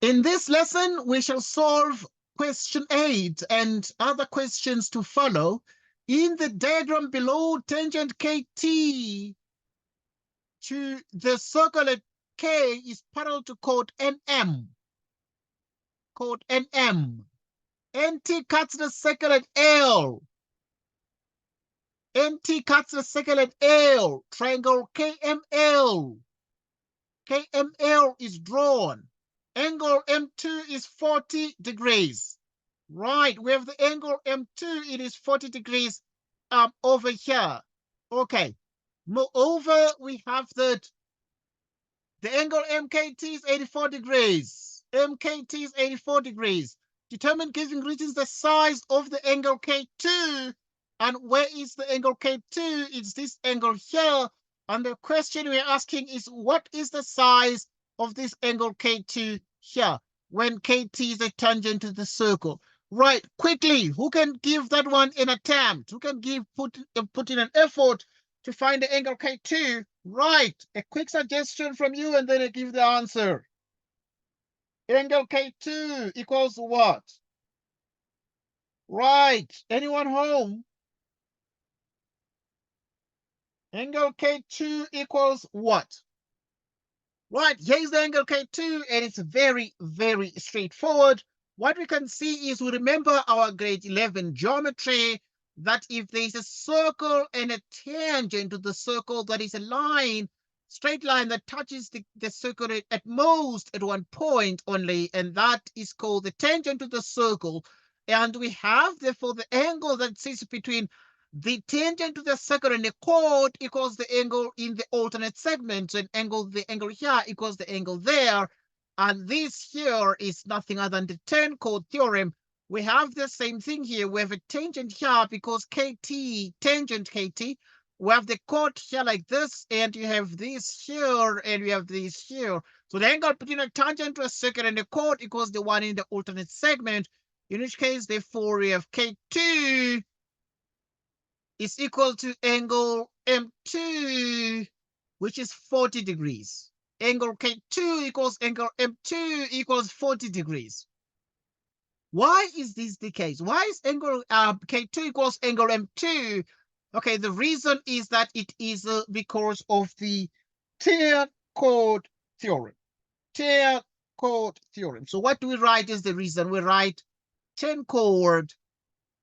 In this lesson, we shall solve question 8 and other questions to follow. In the diagram below, tangent KT to the circle at K is parallel to chord NM. Chord NM. NT cuts the circle at L. NT cuts the circle at L. Triangle KML. KML is drawn. Angle M2 is 40 degrees. Right, we have the angle M2, it is 40 degrees over here. Okay, moreover, we have that the angle MKT is 84 degrees. MKT is 84 degrees. Determine giving regions the size of the angle K2. And where is the angle K2? It's this angle here. And the question we're asking is, what is the size of this angle K2 here when KT is a tangent to the circle? Right, quickly, who can give that one an attempt? Who can put in an effort to find the angle K2? Right, a quick suggestion from you and then I give the answer. Angle K2 equals what? Right, anyone home? Angle K2 equals what? Right, here's the angle K2, and it's very, very straightforward. What we can see is, we remember our grade 11 geometry, that if there's a circle and a tangent to the circle, that is a line, straight line that touches the circle at most at one point only, and that is called the tangent to the circle. And we have, therefore, the angle that sits between the tangent to the circle and the chord equals the angle in the alternate segment. So the angle here equals the angle there. And this here is nothing other than the tan chord theorem. We have the same thing here. We have a tangent here because KT, tangent KT. We have the chord here like this, and you have this here, and we have this here. So the angle between a tangent to a circle and the chord equals the one in the alternate segment, in which case, therefore, we have K2 is equal to angle M2, which is 40 degrees. Angle K2 equals angle M2 equals 40 degrees. Why is this the case? Why is angle K2 equals angle M2? Okay, the reason is that it is because of the tan chord theorem. Tan chord theorem. So what do we write is the reason? We write tan chord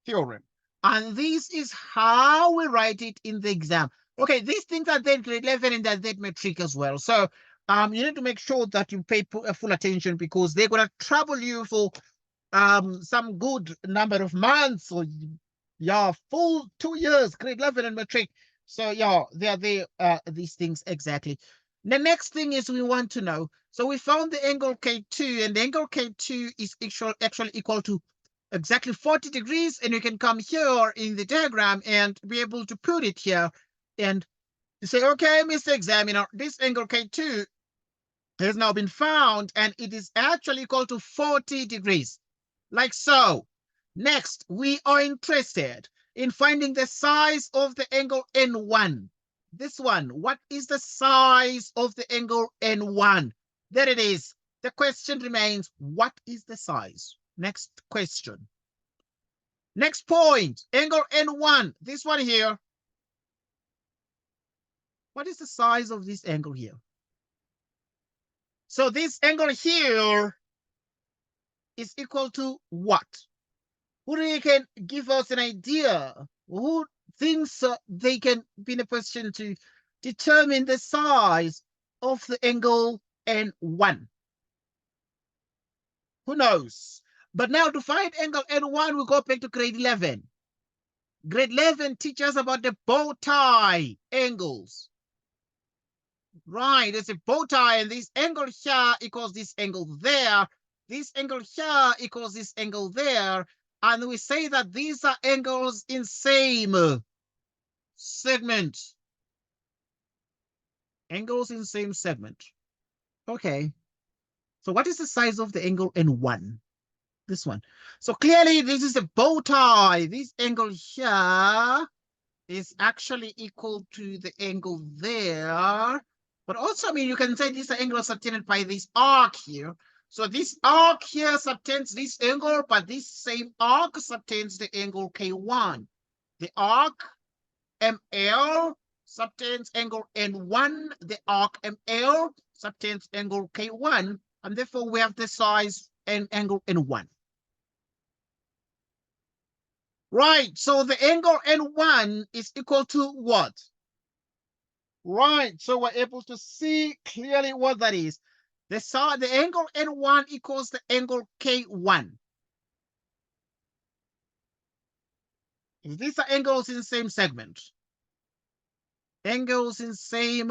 theorem. And this is how we write it in the exam. Okay, these things are then grade 11 and that metric as well. So you need to make sure that you pay full attention, because they're going to trouble you for some good number of months, or full 2 years, grade 11 and matric. So they are these things exactly. The next thing is we want to know. So we found the angle K2, and the angle K2 is actually equal to exactly 40 degrees, and you can come here in the diagram and be able to put it here, and you say, okay, Mr. Examiner, this angle K2 has now been found, and it is actually equal to 40 degrees, like so. Next, we are interested in finding the size of the angle N1. This one, what is the size of the angle N1? There it is. The question remains, what is the size? Next question. Next point, angle N1, this one here. What is the size of this angle here? So this angle here is equal to what? Who really can give us an idea? Who thinks they can be in a position to determine the size of the angle N1? Who knows? But now to find angle N1, we go back to grade 11. Grade 11 teaches about the bow tie angles. Right, it's a bow tie, and this angle here equals this angle there. This angle here equals this angle there. And we say that these are angles in same segment. Angles in same segment. Okay. So what is the size of the angle N1? This one. So clearly this is a bow tie. This angle here is actually equal to the angle there. But also, I mean, you can say this angle is subtended by this arc here. So this arc here subtends this angle, but this same arc subtends the angle K1. The arc ML subtends angle N1. The arc ML subtends angle K1. And therefore, we have the size and angle N1. Right, so the angle N1 is equal to what? Right, so we're able to see clearly what that is. The angle N1 equals the angle K1. These are angles in the same segment. Angles in same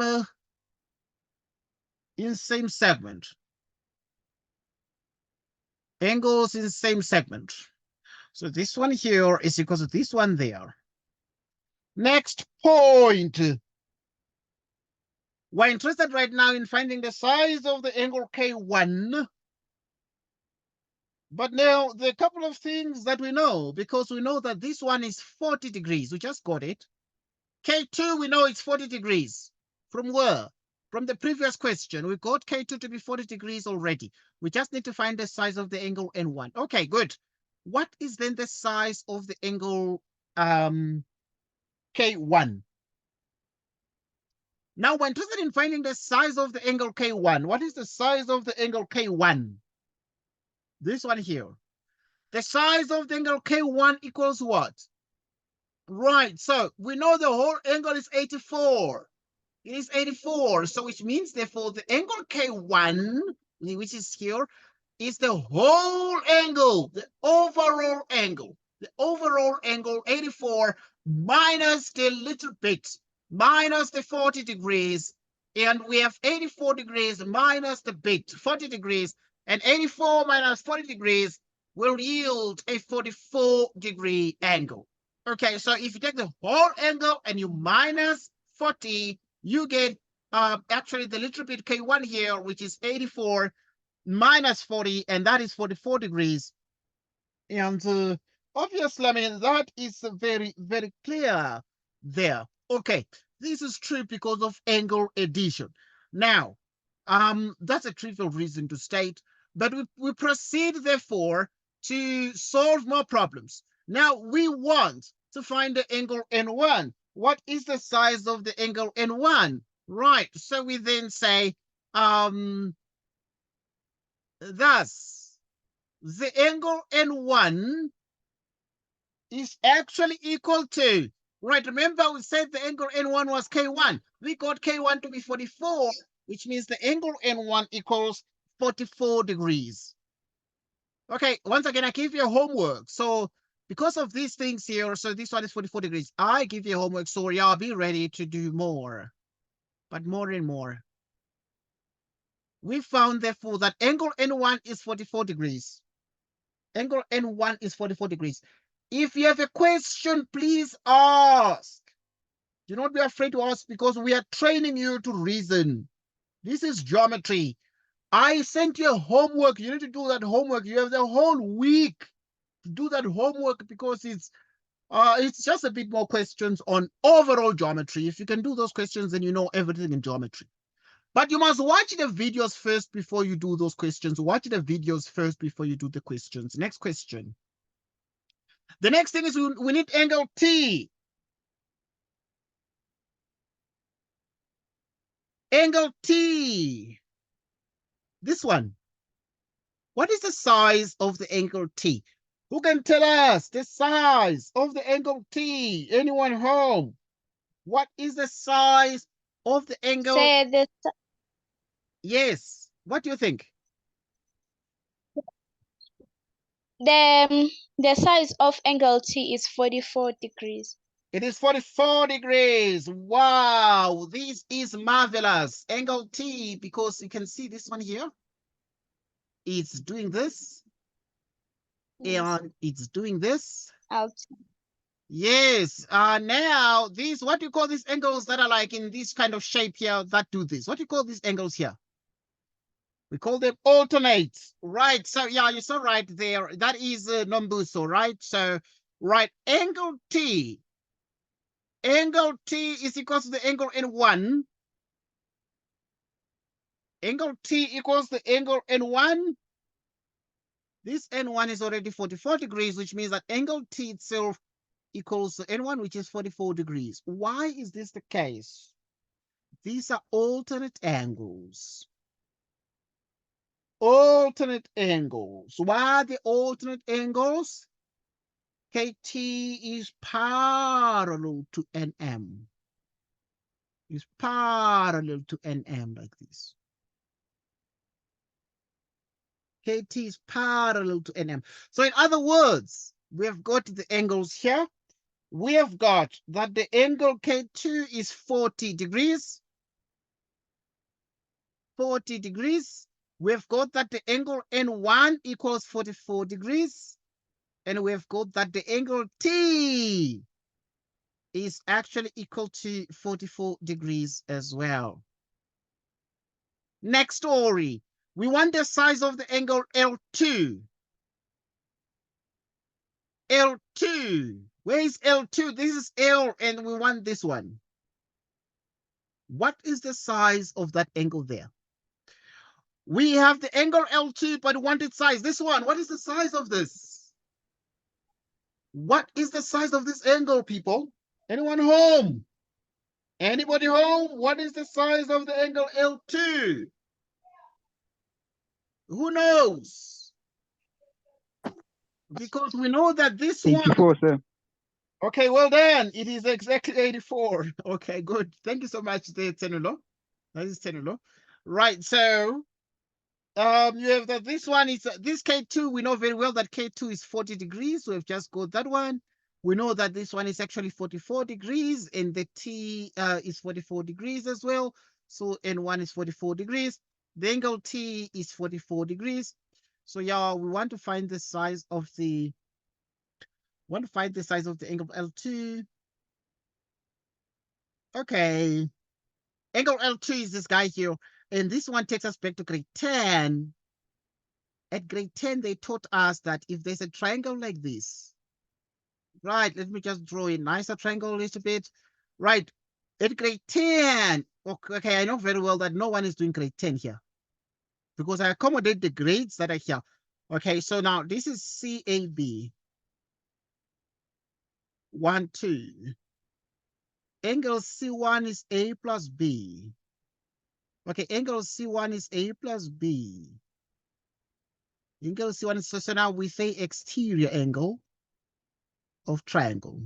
segment. Angles in the same segment. So this one here is equal to this one there. Next point. We're interested right now in finding the size of the angle K1. But now there are a couple of things that we know, because we know that this one is 40 degrees. We just got it. K2, we know it's 40 degrees. From where? From the previous question. We got K2 to be 40 degrees already. We just need to find the size of the angle N1. Okay, good. What is then the size of the angle K1? Now we're interested in finding the size of the angle K1. What is the size of the angle K1? This one here. The size of the angle K1 equals what? Right, so we know the whole angle is 84. It is 84, so which means therefore the angle K1, which is here, is the whole angle, the overall angle. The overall angle 84 minus the little bit, minus the 40 degrees, and we have 84 degrees minus the bit, 40 degrees, and 84 minus 40 degrees will yield a 44-degree angle. Okay, so if you take the whole angle and you minus 40, you get actually the little bit K1 here, which is 84 minus 40, and that is 44 degrees. And obviously, I mean, that is very, very clear there. Okay, this is true because of angle addition. Now, that's a trivial reason to state, but we proceed, therefore, to solve more problems. Now, we want to find the angle N1. What is the size of the angle N1? Right, so we then say, thus, the angle N1 is actually equal to, right, remember we said the angle N1 was K1. We got K1 to be 44, which means the angle N1 equals 44 degrees. Okay, once again, I give you homework. So because of these things here, so this one is 44 degrees. I give you homework, so y'all be ready to do more, but more and more. We found, therefore, that angle N1 is 44 degrees. Angle N1 is 44 degrees. If you have a question, please ask. Do not be afraid to ask, because we are training you to reason. This is geometry. I sent you homework. You need to do that homework. You have the whole week to do that homework, because it's just a bit more questions on overall geometry. If you can do those questions, then you know everything in geometry. But you must watch the videos first before you do those questions. Watch the videos first before you do the questions. Next question. The next thing is we need angle T. Angle T. This one. What is the size of the angle T? Who can tell us the size of the angle T? Anyone home? What is the size of the angle? Say the Yes. What do you think? the size of angle T is 44 degrees. It is 44 degrees. Wow, this is marvelous. Angle T, because you can see this one here. It's doing this. Yes. And it's doing this. Out. Yes. Now, these, what do you call these angles that are like in this kind of shape here that do this? What do you call these angles here? We call them alternates. Right. So, yeah, you're so right there. That is Nombuso, right? So, right, angle T. Angle T is equal to the angle N1. Angle T equals the angle N1. This N1 is already 44 degrees, which means that angle T itself equals N1, which is 44 degrees. Why is this the case? These are alternate angles. Alternate angles. Why are the alternate angles? KT is parallel to NM. Is parallel to NM like this. KT is parallel to NM. So in other words, we have got the angles here. We have got that the angle K2 is 40 degrees. 40 degrees. We've got that the angle N1 equals 44 degrees. And we've got that the angle T is actually equal to 44 degrees as well. Next story. We want the size of the angle L2. L2. Where is L2? This is L, and we want this one. What is the size of that angle there? We have the angle L2, but we want its size. This one, what is the size of this? What is the size of this angle, people? Anyone home? Anybody home? What is the size of the angle L2? Who knows? Because we know that this 84, one... sir. Okay, well done. It is exactly 84. Okay, good. Thank you so much, Tenulo. That is Tenulo. Right, so you have that this one is this K2. We know very well that K2 is 40 degrees. So we've just got that one. We know that this one is actually 44 degrees, and the T is 44 degrees as well. So N1 is 44 degrees. The angle T is 44 degrees. So yeah, we want to find the size of the angle L2. Okay. Angle L2 is this guy here. And this one takes us back to grade 10. At grade 10, they taught us that if there's a triangle like this, right, let me just draw a nicer triangle a little bit. Right, at grade 10, okay, I know very well that no one is doing grade 10 here because I accommodate the grades that are here. Okay, so now this is CAB. 1, 2. Angle C1 is A plus B. Okay, angle C1 is A plus B. Angle C1 is, so now we say exterior angle of triangle.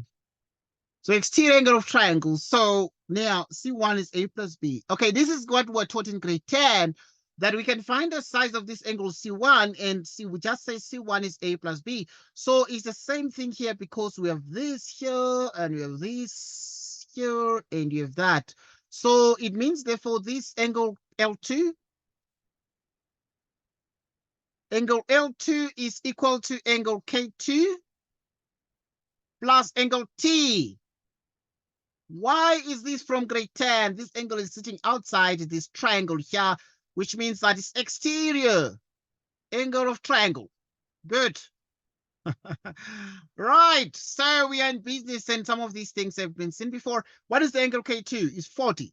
So exterior angle of triangle. So now C1 is A plus B. Okay, this is what we're taught in grade 10, that we can find the size of this angle C1 and see, we just say C1 is A plus B. So it's the same thing here because we have this here and we have this here and you have that. So it means therefore this angle L2, angle L2 is equal to angle K2 plus angle T. Why is this from grade 10? This angle is sitting outside this triangle here, which means that it's exterior angle of triangle. Good. Right, so we are in business and some of these things have been seen before. What is the angle K2? It's 40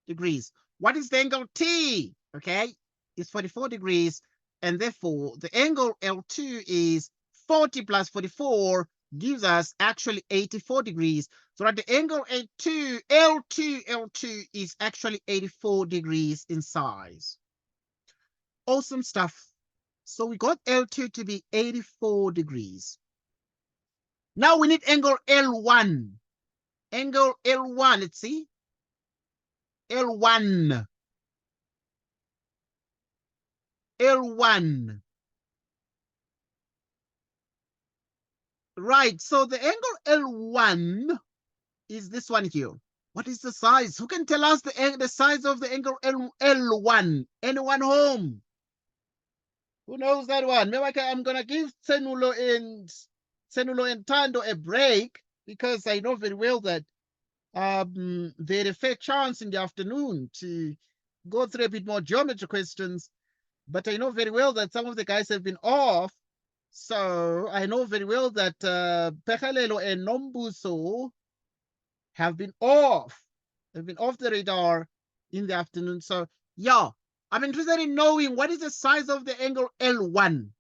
degrees. What is the angle T? Okay, it's 44 degrees. And therefore, the angle L2 is 40 plus 44 gives us actually 84 degrees. So that the angle L2 is actually 84 degrees in size. Awesome stuff. So we got L2 to be 84 degrees. Now we need angle L1. Angle L1, let's see. L1. L1. Right, so the angle L1 is this one here. What is the size? Who can tell us the size of the angle L1? Anyone home? Who knows that one? Maybe I'm going to give Senulo and Tando a break because I know very well that they had a fair chance in the afternoon to go through a bit more geometry questions. But I know very well that some of the guys have been off. So I know very well that Pechalelo and Nombuso have been off. They've been off the radar in the afternoon. So yeah, I'm interested in knowing what is the size of the angle L1.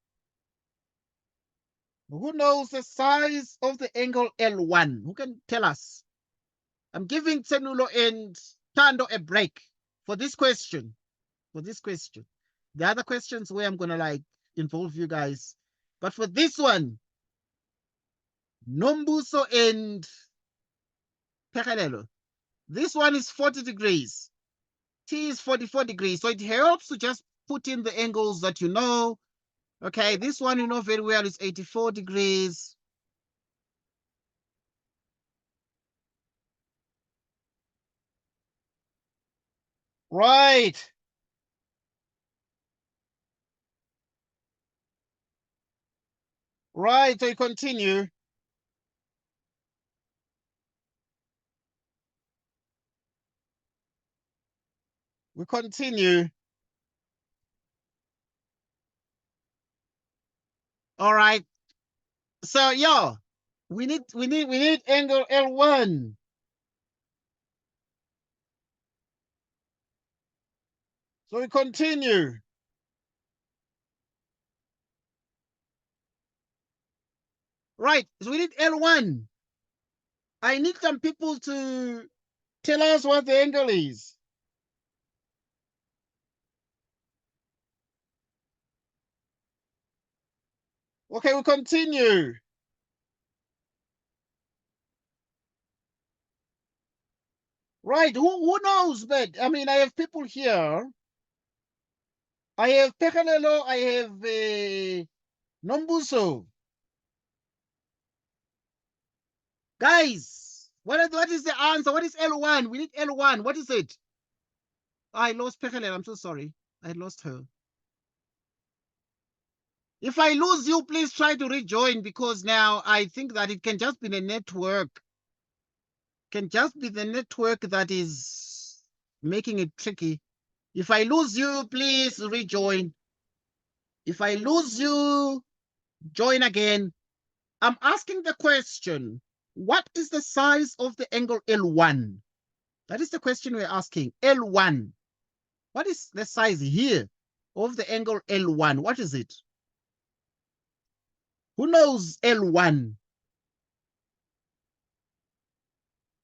Who knows the size of the angle L1? Who can tell us? I'm giving Tenulo and Tando a break for this question. For this question. The other questions where I'm gonna like involve you guys. But for this one, Nombuso and Pekelelo, this one is 40 degrees. T is 44 degrees. So it helps to just put in the angles that you know. Okay, this one you know very well is 84 degrees. Right. Right, so you continue. We continue. All right. So yeah, we need angle L1. So we continue. Right. So we need L1. I need some people to tell us what the angle is. Okay, we continue. Right. Who knows, but I mean, I have people here. I have Pekalelo, I have Nombuso. Guys, what is the answer? What is L1? We need L1. What is it? I lost Pekalelo. I'm so sorry. I lost her. If I lose you, please try to rejoin because now I think that it can just be the network. Can just be the network that is making it tricky. If I lose you, please rejoin. If I lose you, join again. I'm asking the question, what is the size of the angle L1? That is the question we're asking. L1. What is the size here of the angle L1? What is it? Who knows L1?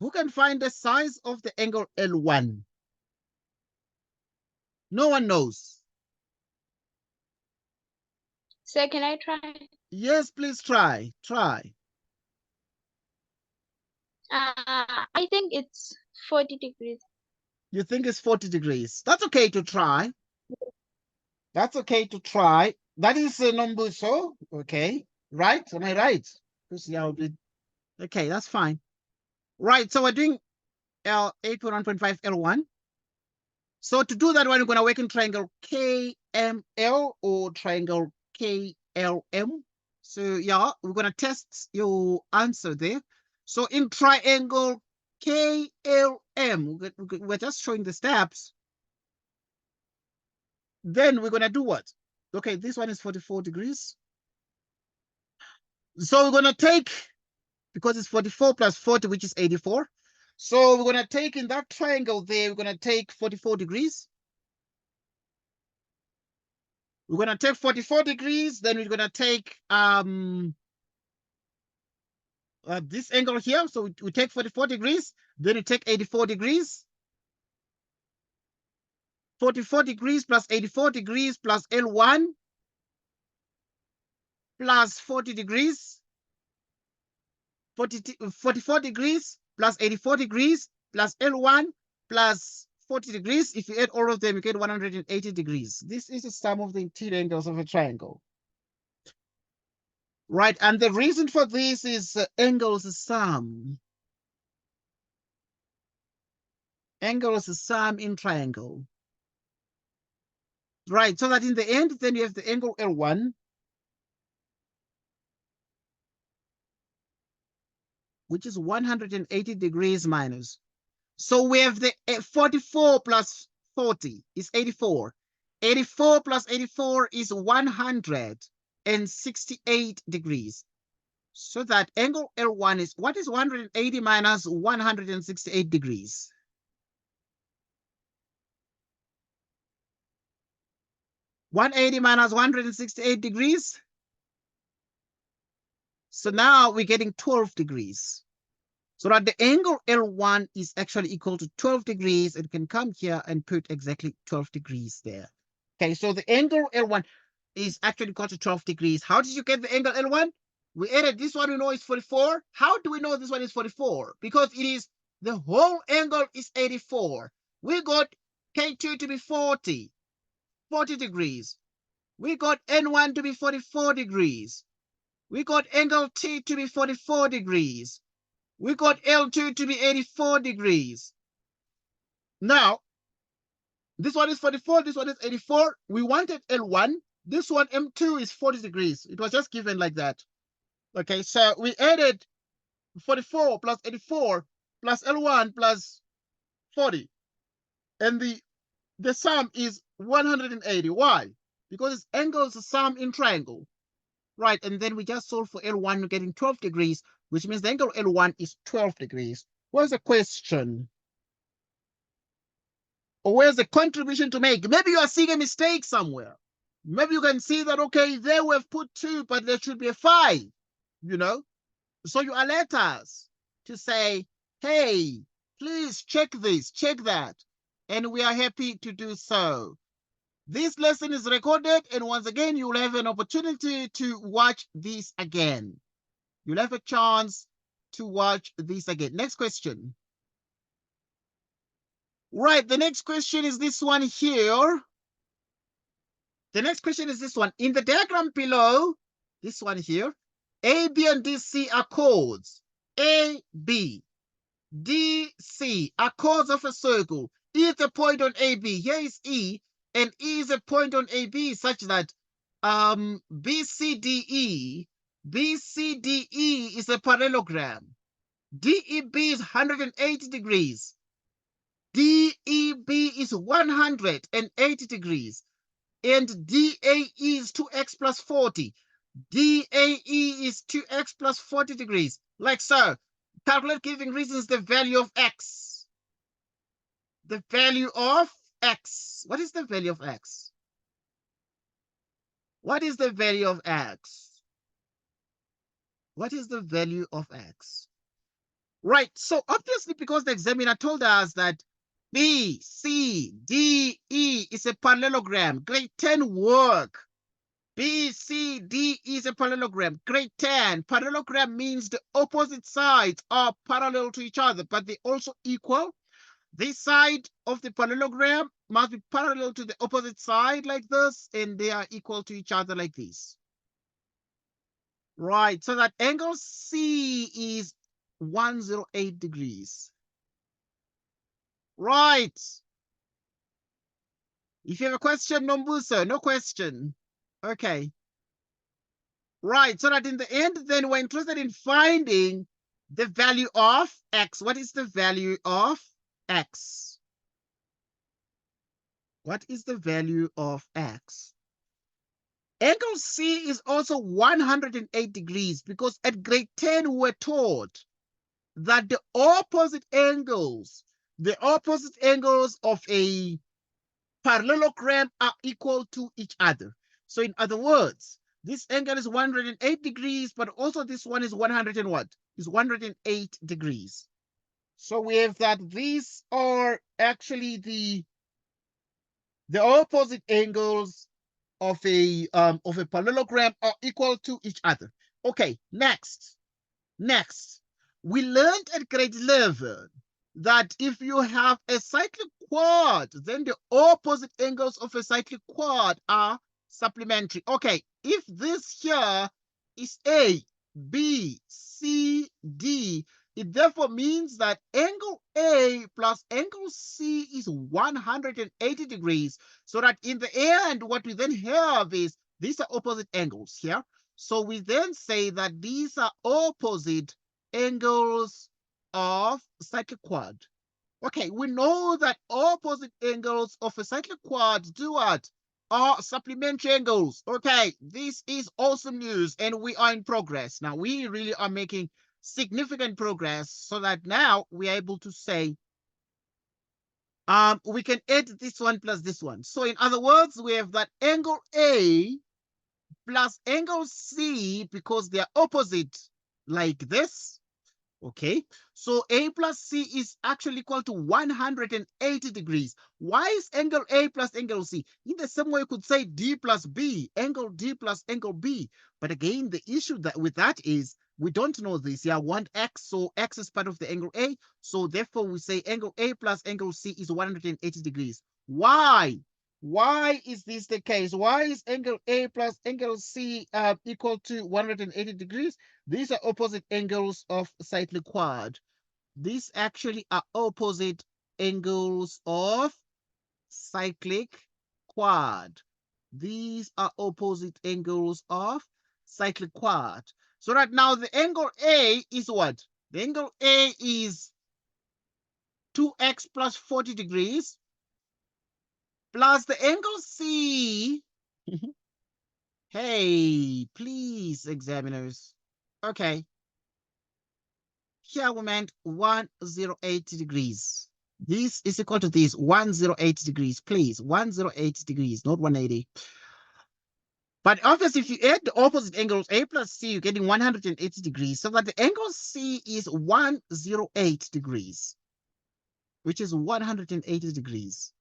Who can find the size of the angle L1? No one knows. So can I try? Yes, please try. Try. I think it's 40 degrees. You think it's 40 degrees. That's okay to try. That's okay to try. That is a number, so okay. Right? Am I right? Okay, that's fine. Right, so we're doing L 8.1.5 L1. So to do that one, we're going to work in triangle KML or triangle KLM. So yeah, we're going to test your answer there. So in triangle KLM, we're just showing the steps. Then we're going to do what? Okay, this one is 44 degrees. So we're going to take, because it's 44 plus 40, which is 84. So we're going to take in that triangle there, we're going to take 44 degrees. We're going to take 44 degrees. Then we're going to take this angle here. So we take 44 degrees. Then we take 84 degrees. 44 degrees plus 84 degrees plus L1 plus 40 degrees. 44 degrees plus 84 degrees plus L1 plus 40 degrees. If you add all of them, you get 180 degrees. This is the sum of the interior angles of a triangle. Right, and the reason for this is angles sum. Angles sum in triangle. Right, so that in the end, then you have the angle L1, which is 180 degrees minus. So we have the 44 plus 40 is 84. 84 plus 84 is 168 degrees. So that angle L1 is, what is 180 minus 168 degrees? (180 minus 168 degrees? So now we're getting 12 degrees. So that the angle L1 is actually equal to 12 degrees. It can come here and put exactly 12 degrees there. Okay, so the angle L1 is actually equal to 12 degrees. How did you get the angle L1? We added this one, we know is 44. How do we know this one is 44? Because it is the whole angle is 84. We got K2 to be 40 degrees. We got N1 to be 44 degrees. We got angle T to be 44 degrees. We got L2 to be 84 degrees. Now, this one is 44, this one is 84. We wanted L1. This one, M2, is 40 degrees. It was just given like that. Okay, so we added 44 plus 84 plus L1 plus 40. And the sum is 180. Why? Because it's angles sum in triangle. Right, and then we just solve for L1, we're getting 12 degrees, which means the angle L1 is 12 degrees. Where's the question? Or where's the contribution to make? Maybe you are seeing a mistake somewhere. Maybe you can see that, okay, there we've put 2, but there should be a 5, you know? So you alert us to say, hey, please check this, check that. And we are happy to do so. This lesson is recorded, and once again, you'll have an opportunity to watch this again. You'll have a chance to watch this again. Next question. Right, the next question is this one here. The next question is this one. In the diagram below, this one here, A, B, and DC are chords. A, B, D, C are chords of a circle. E is a point on AB. Here is E, and E is a point on AB such that BCDE is a parallelogram. DEB is 180 degrees. DEB is 180 degrees. And DAE is 2x plus 40. DAE is 2x plus 40 degrees. Like so. Calculate giving reasons the value of x. The value of x. What is the value of x? What is the value of x? What is the value of x? Right, so obviously because the examiner told us that B, C, D, E is a parallelogram, grade 10 work. B, C, D is a parallelogram, grade 10. Parallelogram means the opposite sides are parallel to each other, but they also equal. This side of the parallelogram must be parallel to the opposite side like this, and they are equal to each other like this. Right, so that angle C is 108 degrees. Right. If you have a question, Nombuso, no question. Okay. Right, so that in the end, then we're interested in finding the value of x. What is the value of x? What is the value of x? Angle C is also 108 degrees because at grade 10 we're taught that the opposite angles of a parallelogram are equal to each other. So in other words, this angle is 108 degrees, but also this one is 100 and what? Is 108 degrees. So we have that these are actually the opposite angles of a parallelogram are equal to each other. Okay, next. We learned at grade 11 that if you have a cyclic quad, then the opposite angles of a cyclic quad are supplementary. Okay, if this here is A, B, C, D, it therefore means that angle A plus angle C is 180 degrees. So that in the end, what we then have is these are opposite angles here. So we then say that these are opposite angles of cyclic quad. Okay, we know that opposite angles of a cyclic quad do what? Are supplementary angles. Okay, this is awesome news, and we are in progress. Now, we really are making significant progress so that now we are able to say we can add this one plus this one. So in other words, we have that angle A plus angle C, because they're opposite like this. Okay, so A plus C is actually equal to 180 degrees. Why is angle A plus angle C? In the same way, you could say D plus B, angle D plus angle B. But again, the issue with that is we don't know this. Yeah, want X, so X is part of the angle A. So therefore, we say angle A plus angle C is 180 degrees. Why? Why is this the case? Why is angle A plus angle C equal to 180 degrees? These are opposite angles of cyclic quad. These actually are opposite angles of cyclic quad. These are opposite angles of cyclic quad. So right now the angle A is what? The angle A is 2x plus 40 degrees plus the angle C. Hey, please, examiners. Okay. Here we meant 108 degrees. This is equal to this 108 degrees, please. 108 degrees, not 180. But obviously, if you add the opposite angles, A plus C, you're getting 180 degrees. So that the angle C is 108 degrees, which is 180 degrees.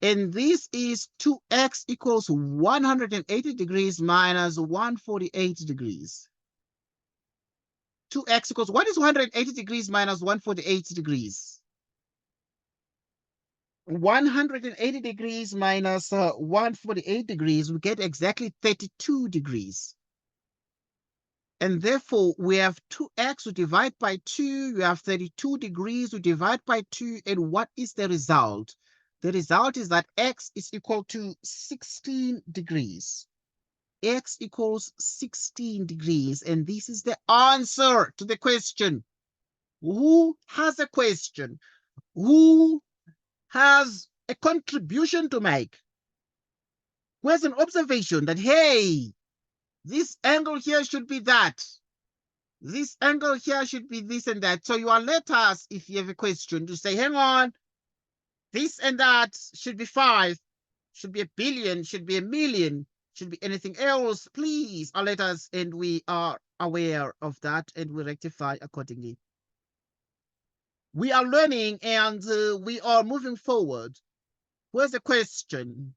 And this is 2x equals 180 degrees minus 148 degrees. 2x equals, what is 180 degrees minus 148 degrees? 180 degrees minus 148 degrees, we get exactly 32 degrees. And therefore, we have 2x, we divide by 2, you have 32 degrees, we divide by 2, and what is the result? The result is that x is equal to 16 degrees. X equals 16 degrees, and this is the answer to the question. Who has a question? Who has a contribution to make? Who has an observation that, hey, this angle here should be that. This angle here should be this and that. So you are let us, if you have a question, to say, hang on, this and that should be 5, should be 1 billion, should be 1 million, should be anything else. Please alert us, and we are aware of that, and we rectify accordingly. We are learning, and we are moving forward. Where's the question?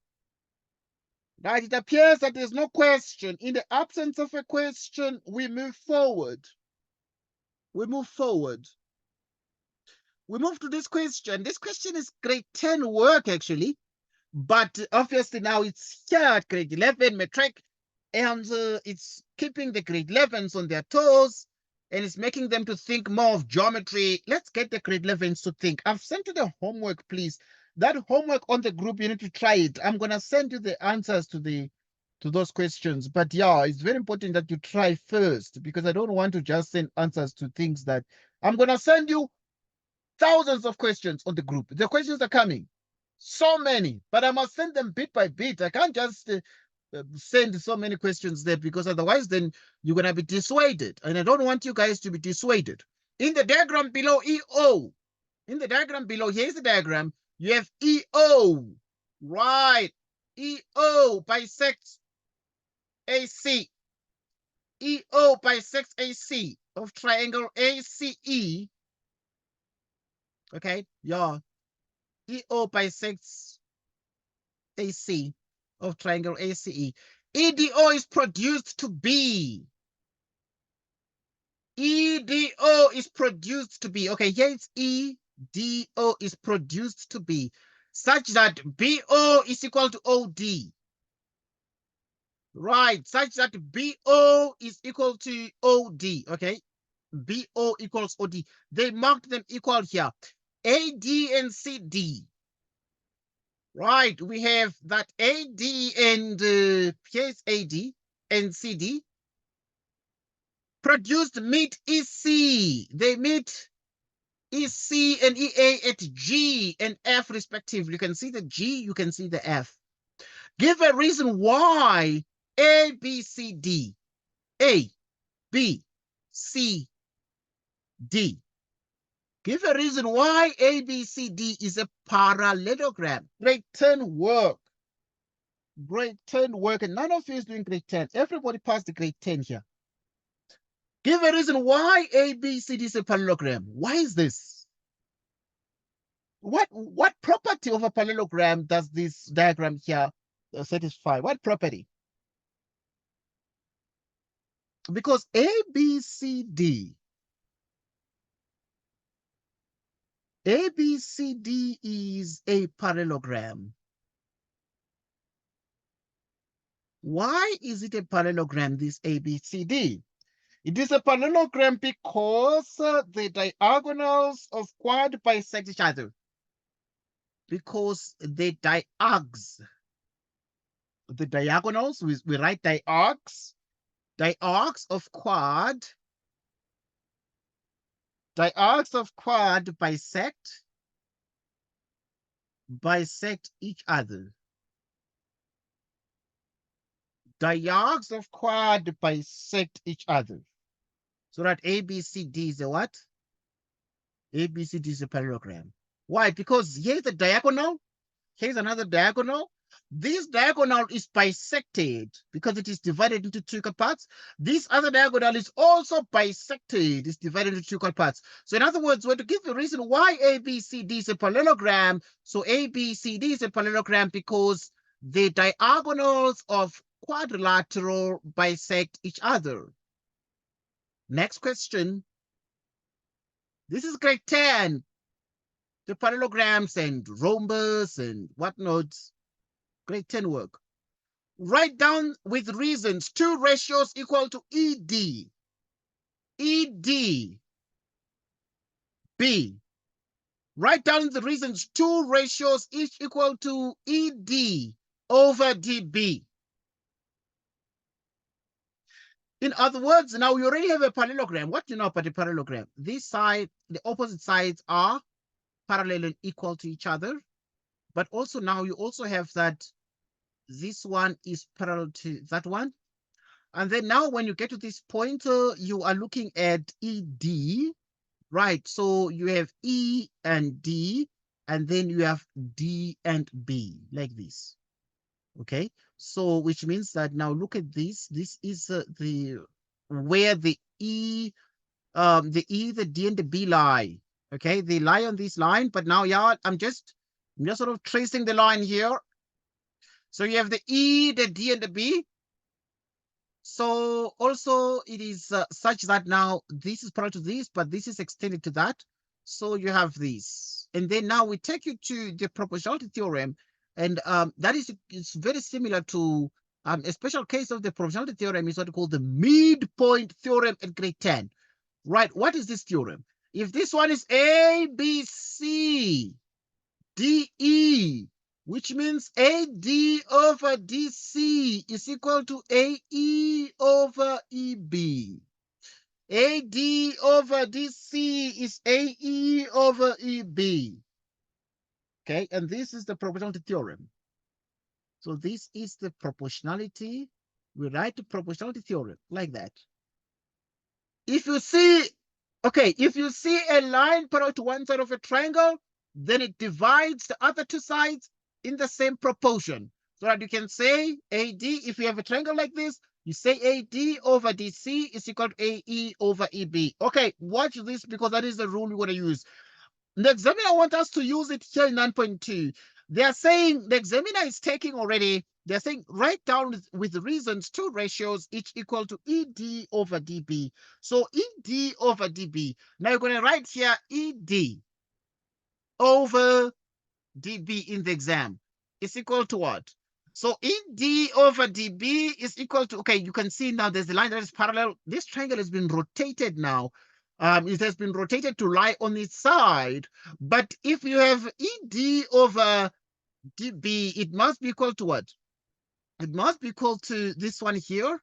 Right, it appears that there's no question. In the absence of a question, we move forward. We move forward. We move to this question. This question is grade 10 work, actually. But obviously now it's here at grade 11 metric. And it's keeping the grade 11s on their toes. And it's making them to think more of geometry. Let's get the grade 11s to think. I've sent you the homework, please. That homework on the group, you need to try it. I'm going to send you the answers to those questions. But yeah, it's very important that you try first, because I don't want to just send answers to things that I'm going to send you thousands of questions on the group. The questions are coming. So many, but I must send them bit by bit. I can't just send so many questions there, because otherwise then you're going to be dissuaded. And I don't want you guys to be dissuaded. In the diagram below, EO. In the diagram below, here's the diagram. You have EO, right? EO bisects AC. EO bisects AC of triangle ACE. Okay, yeah. EO bisects AC of triangle ACE. EDO is produced to be. EDO is produced to be. Okay, here it's EDO is produced to be such that BO is equal to OD. Right, such that BO is equal to OD. Okay, BO equals OD. They marked them equal here. AD and CD. Right, we have that AD and here's AD and CD produced meet EC. They meet EC and EA at G and F respectively. You can see the G, you can see the F. Give a reason why A, B, C, D. A, B, C, D. Give a reason why A, B, C, D is a parallelogram. Grade 10 work. Grade 10 work, and none of you is doing grade 10. Everybody passed the grade 10 here. Give a reason why ABCD is a parallelogram. Why is this? What property of a parallelogram does this diagram here satisfy? What property? Because ABCD is a parallelogram. Why is it a parallelogram, this ABCD? It is a parallelogram because the diagonals of quad bisect each other. Because the diagonals, we write diarcs of quad bisect each other. Diarcs of quad bisect each other. So that ABCD is a what? ABCD is a parallelogram. Why? Because here's a diagonal, here's another diagonal. This diagonal is bisected because it is divided into two equal parts. This other diagonal is also bisected, it's divided into two equal parts. So in other words, we're to give the reason why ABCD is a parallelogram. So ABCD is a parallelogram because the diagonals of quadrilateral bisect each other. Next question. This is grade 10. The parallelograms and rhombus and whatnot. Grade 10 work. Write down with reasons 2 ratios equal to ED. ED. B. Write down the reasons 2 ratios each equal to ED over DB. In other words, now you already have a parallelogram. What do you know about a parallelogram? This side, the opposite sides are parallel and equal to each other. But also now you also have that this one is parallel to that one. And then now when you get to this point, you are looking at ED, right? So you have E and D, and then you have D and B, like this. Okay, so which means that now look at this. This is where the E, the D, and the B lie. Okay, they lie on this line, but now, yeah, I'm just sort of tracing the line here. So you have the E, the D, and the B. So also it is such that now this is parallel to this, but this is extended to that. So you have this. And then now we take you to the proportionality theorem. And that is it's very similar to a special case of the proportionality theorem is what we call the midpoint theorem at grade 10. Right, what is this theorem? If this one is A, B, C, D, E, which means AD over DC is equal to AE over EB. AD over DC is AE over EB. Okay, and this is the proportionality theorem. So this is the proportionality. We write the proportionality theorem like that. If you see, okay, if you see a line parallel to one side of a triangle, then it divides the other two sides in the same proportion. So that you can say AD, if you have a triangle like this, you say AD over DC is equal to AE over EB. Okay, watch this because that is the rule we want to use. The examiner wants us to use it here in 9.2. They are saying the examiner is taking already. They're saying write down with reasons 2 ratios each equal to ED over DB. So ED over DB. Now you're going to write here ED over DB in the exam. It's equal to what? So ED over DB is equal to, okay, you can see now there's a line that is parallel. This triangle has been rotated now. It has been rotated to lie on its side. But if you have ED over DB, it must be equal to what? It must be equal to this one here.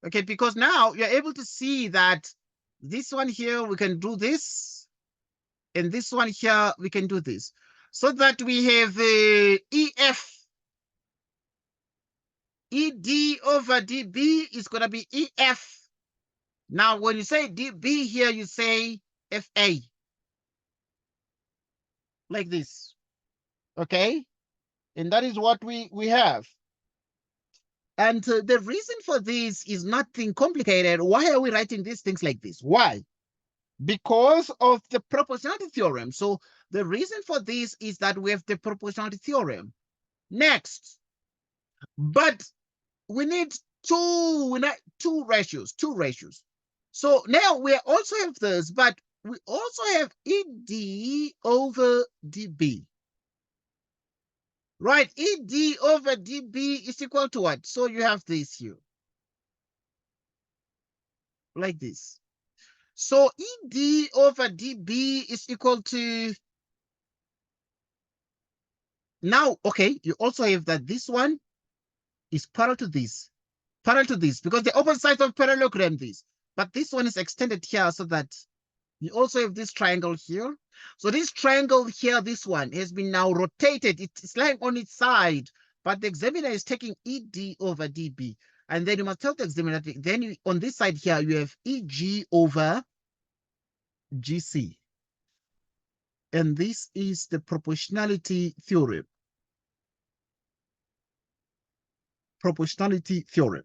Okay, because now you're able to see that this one here, we can do this. And this one here, we can do this. So that we have EF. ED over DB is going to be EF. Now, when you say DB here, you say FA. Like this. Okay? And that is what we have. And the reason for this is nothing complicated. Why are we writing these things like this? Why? Because of the proportionality theorem. So the reason for this is that we have the proportionality theorem. Next, but we need two ratios. So now we also have this, but we also have ED over DB. Right, ED over DB is equal to what? So you have this here. Like this. So ED over DB is equal to, now, okay, you also have that this one is parallel to this, because the opposite sides of parallelogram this. But this one is extended here so that you also have this triangle here. So this triangle here, this one, has been now rotated. It's lying on its side, but the examiner is taking ED over DB. And then you must tell the examiner that then you, on this side here, you have EG over GC. And this is the proportionality theorem. Proportionality theorem.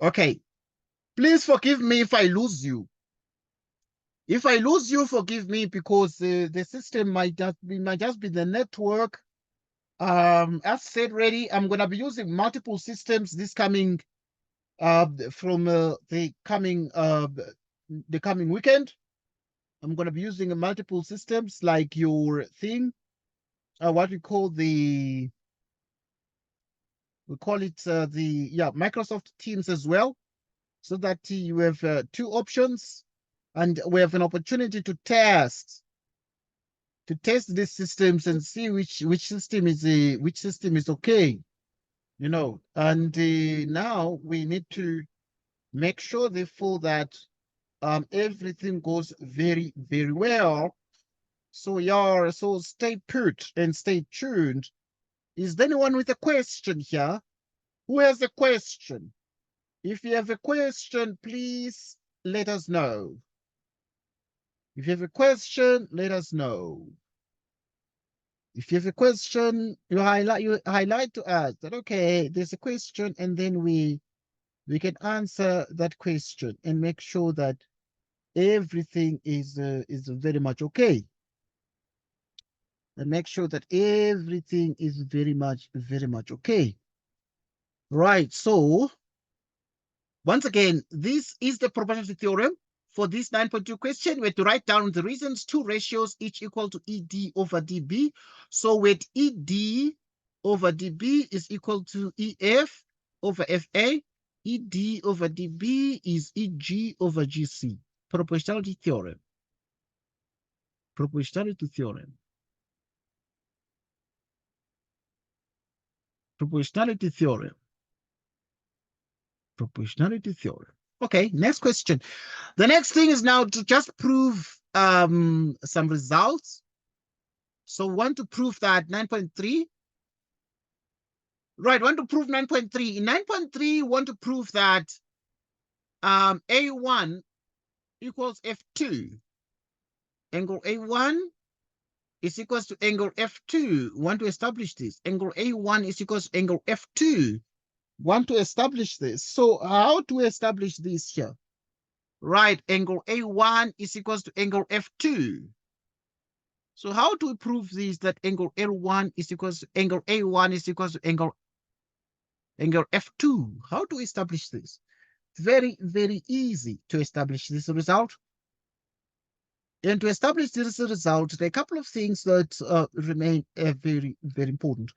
Okay. Please forgive me if I lose you. If I lose you, forgive me, because the system might just be the network. As said already, I'm gonna be using multiple systems this coming from the coming weekend. I'm gonna be using multiple systems like your thing, what we call the Microsoft Teams as well, so that you have two options. And we have an opportunity to test these systems and see which system is okay, you know. And now we need to make sure therefore that everything goes very, very well. So so stay put and stay tuned. Is there anyone with a question here? Who has a question? If you have a question, please let us know. If you have a question, let us know. If you have a question, you highlight to us that, okay, there's a question, and then we can answer that question and make sure that everything is very much okay. And make sure that everything is very much okay. Right. So once again, this is the proportionality theorem. For this 9.2 question, we have to write down the reasons, two ratios, each equal to ED over DB. So with ED over DB is equal to EF over FA. ED over DB is EG over GC. Proportionality theorem. Proportionality theorem. Proportionality theorem. Proportionality theorem. Okay, next question. The next thing is now to just prove some results. So we want to prove that 9.3. Right, want to prove 9.3. In 9.3, we want to prove that A1 equals F2. Angle A1 is equals to angle F2. We want to establish this. Angle A1 is equals to angle F2. Want to establish this. So how do we establish this here? Right, angle A1 is equals to angle F2. So how do we prove this, that angle L1 is equals to angle A1 is equals to angle F2? How do we establish this? Very, very easy to establish this result. And to establish this result, there are a couple of things that remain very, very important.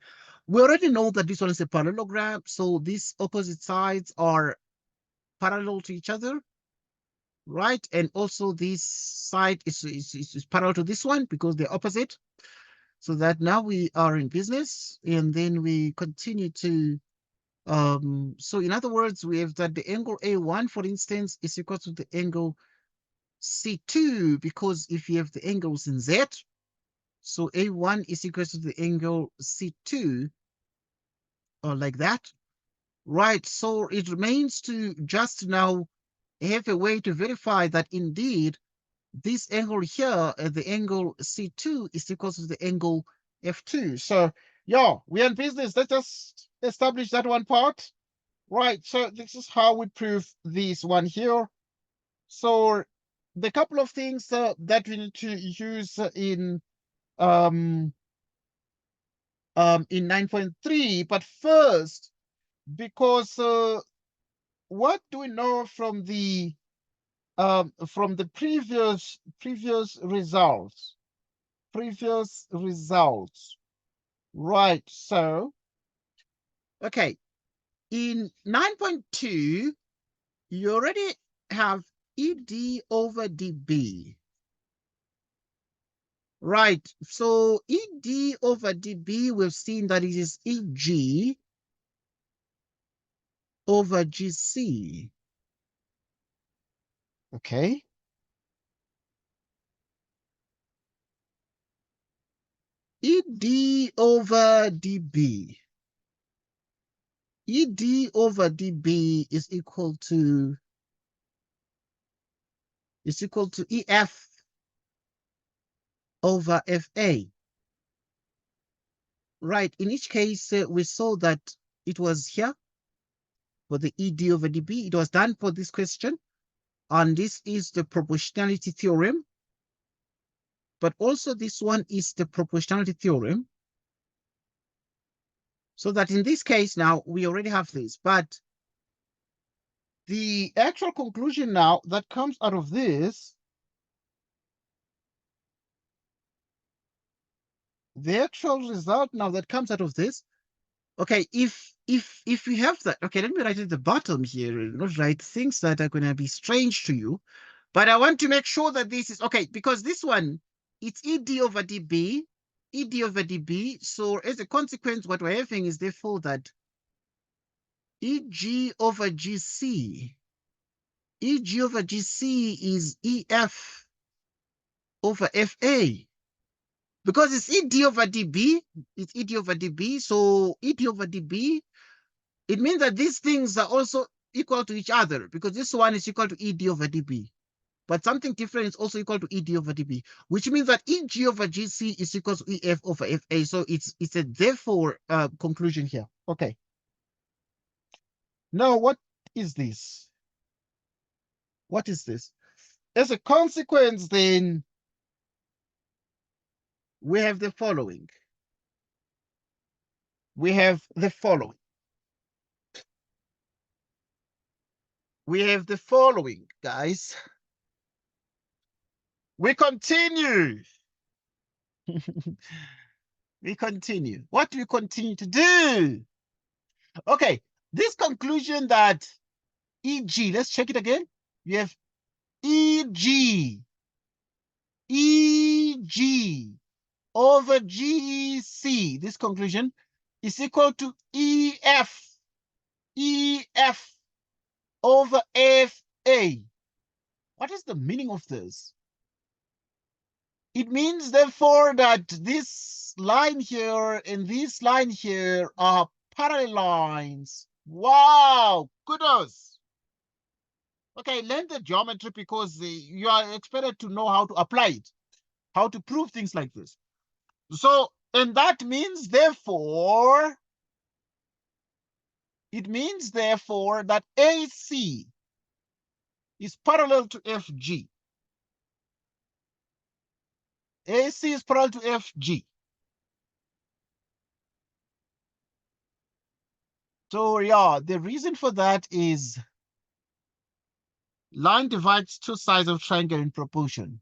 We already know that this one is a parallelogram, so these opposite sides are parallel to each other, right? And also this side is parallel to this one because they're opposite. So that now we are in business, and then we continue to, so in other words, we have that the angle A1, for instance, is equal to the angle C2, because if you have the angles in Z, so A1 is equal to the angle C2, or like that, right? So it remains to just now have a way to verify that indeed this angle here, the angle C2, is equal to the angle F2. So Yeah, we're in business. Let's just establish that one part. Right, so this is how we prove this one here. So the couple of things that we need to use in 9.3, but first, because what do we know from the previous results? Previous results. Right, so okay, in 9.2, you already have ED over DB. Right, so ED over DB, we've seen that it is EG over GC. Okay. ED over DB. ED over DB is equal to EF over FA. Right, in each case, we saw that it was here for the ED over DB. It was done for this question. And this is the proportionality theorem. But also this one is the proportionality theorem. So that in this case now, we already have this. But the actual conclusion now that comes out of this, the actual result now that comes out of this, okay, if we have that, okay, let me write at the bottom here, not write things that are going to be strange to you, but I want to make sure that this is okay, because this one, it's ED over DB, ED over DB. So as a consequence, what we're having is therefore that EG over GC, EG over GC is EF over FA. Because it's ED over DB, it's ED over DB, so ED over DB, it means that these things are also equal to each other, because this one is equal to ED over DB. But something different is also equal to ED over DB, which means that EG over GC is equal to EF over FA. So it's a therefore conclusion here. Okay. Now, what is this? What is this? As a consequence, then, we have the following. We have the following. We have the following, guys. We continue. We continue. What do we continue to do? Okay, this conclusion that EG, let's check it again. We have EG over GC. This conclusion is equal to EF over FA. What is the meaning of this? It means, therefore, that this line here and this line here are parallel lines. Wow, kudos. Okay, learn the geometry because you are expected to know how to apply it, how to prove things like this. So, and that means, therefore, it means, therefore, that AC is parallel to FG. AC is parallel to FG. So, yeah, the reason for that is line divides two sides of triangle in proportion.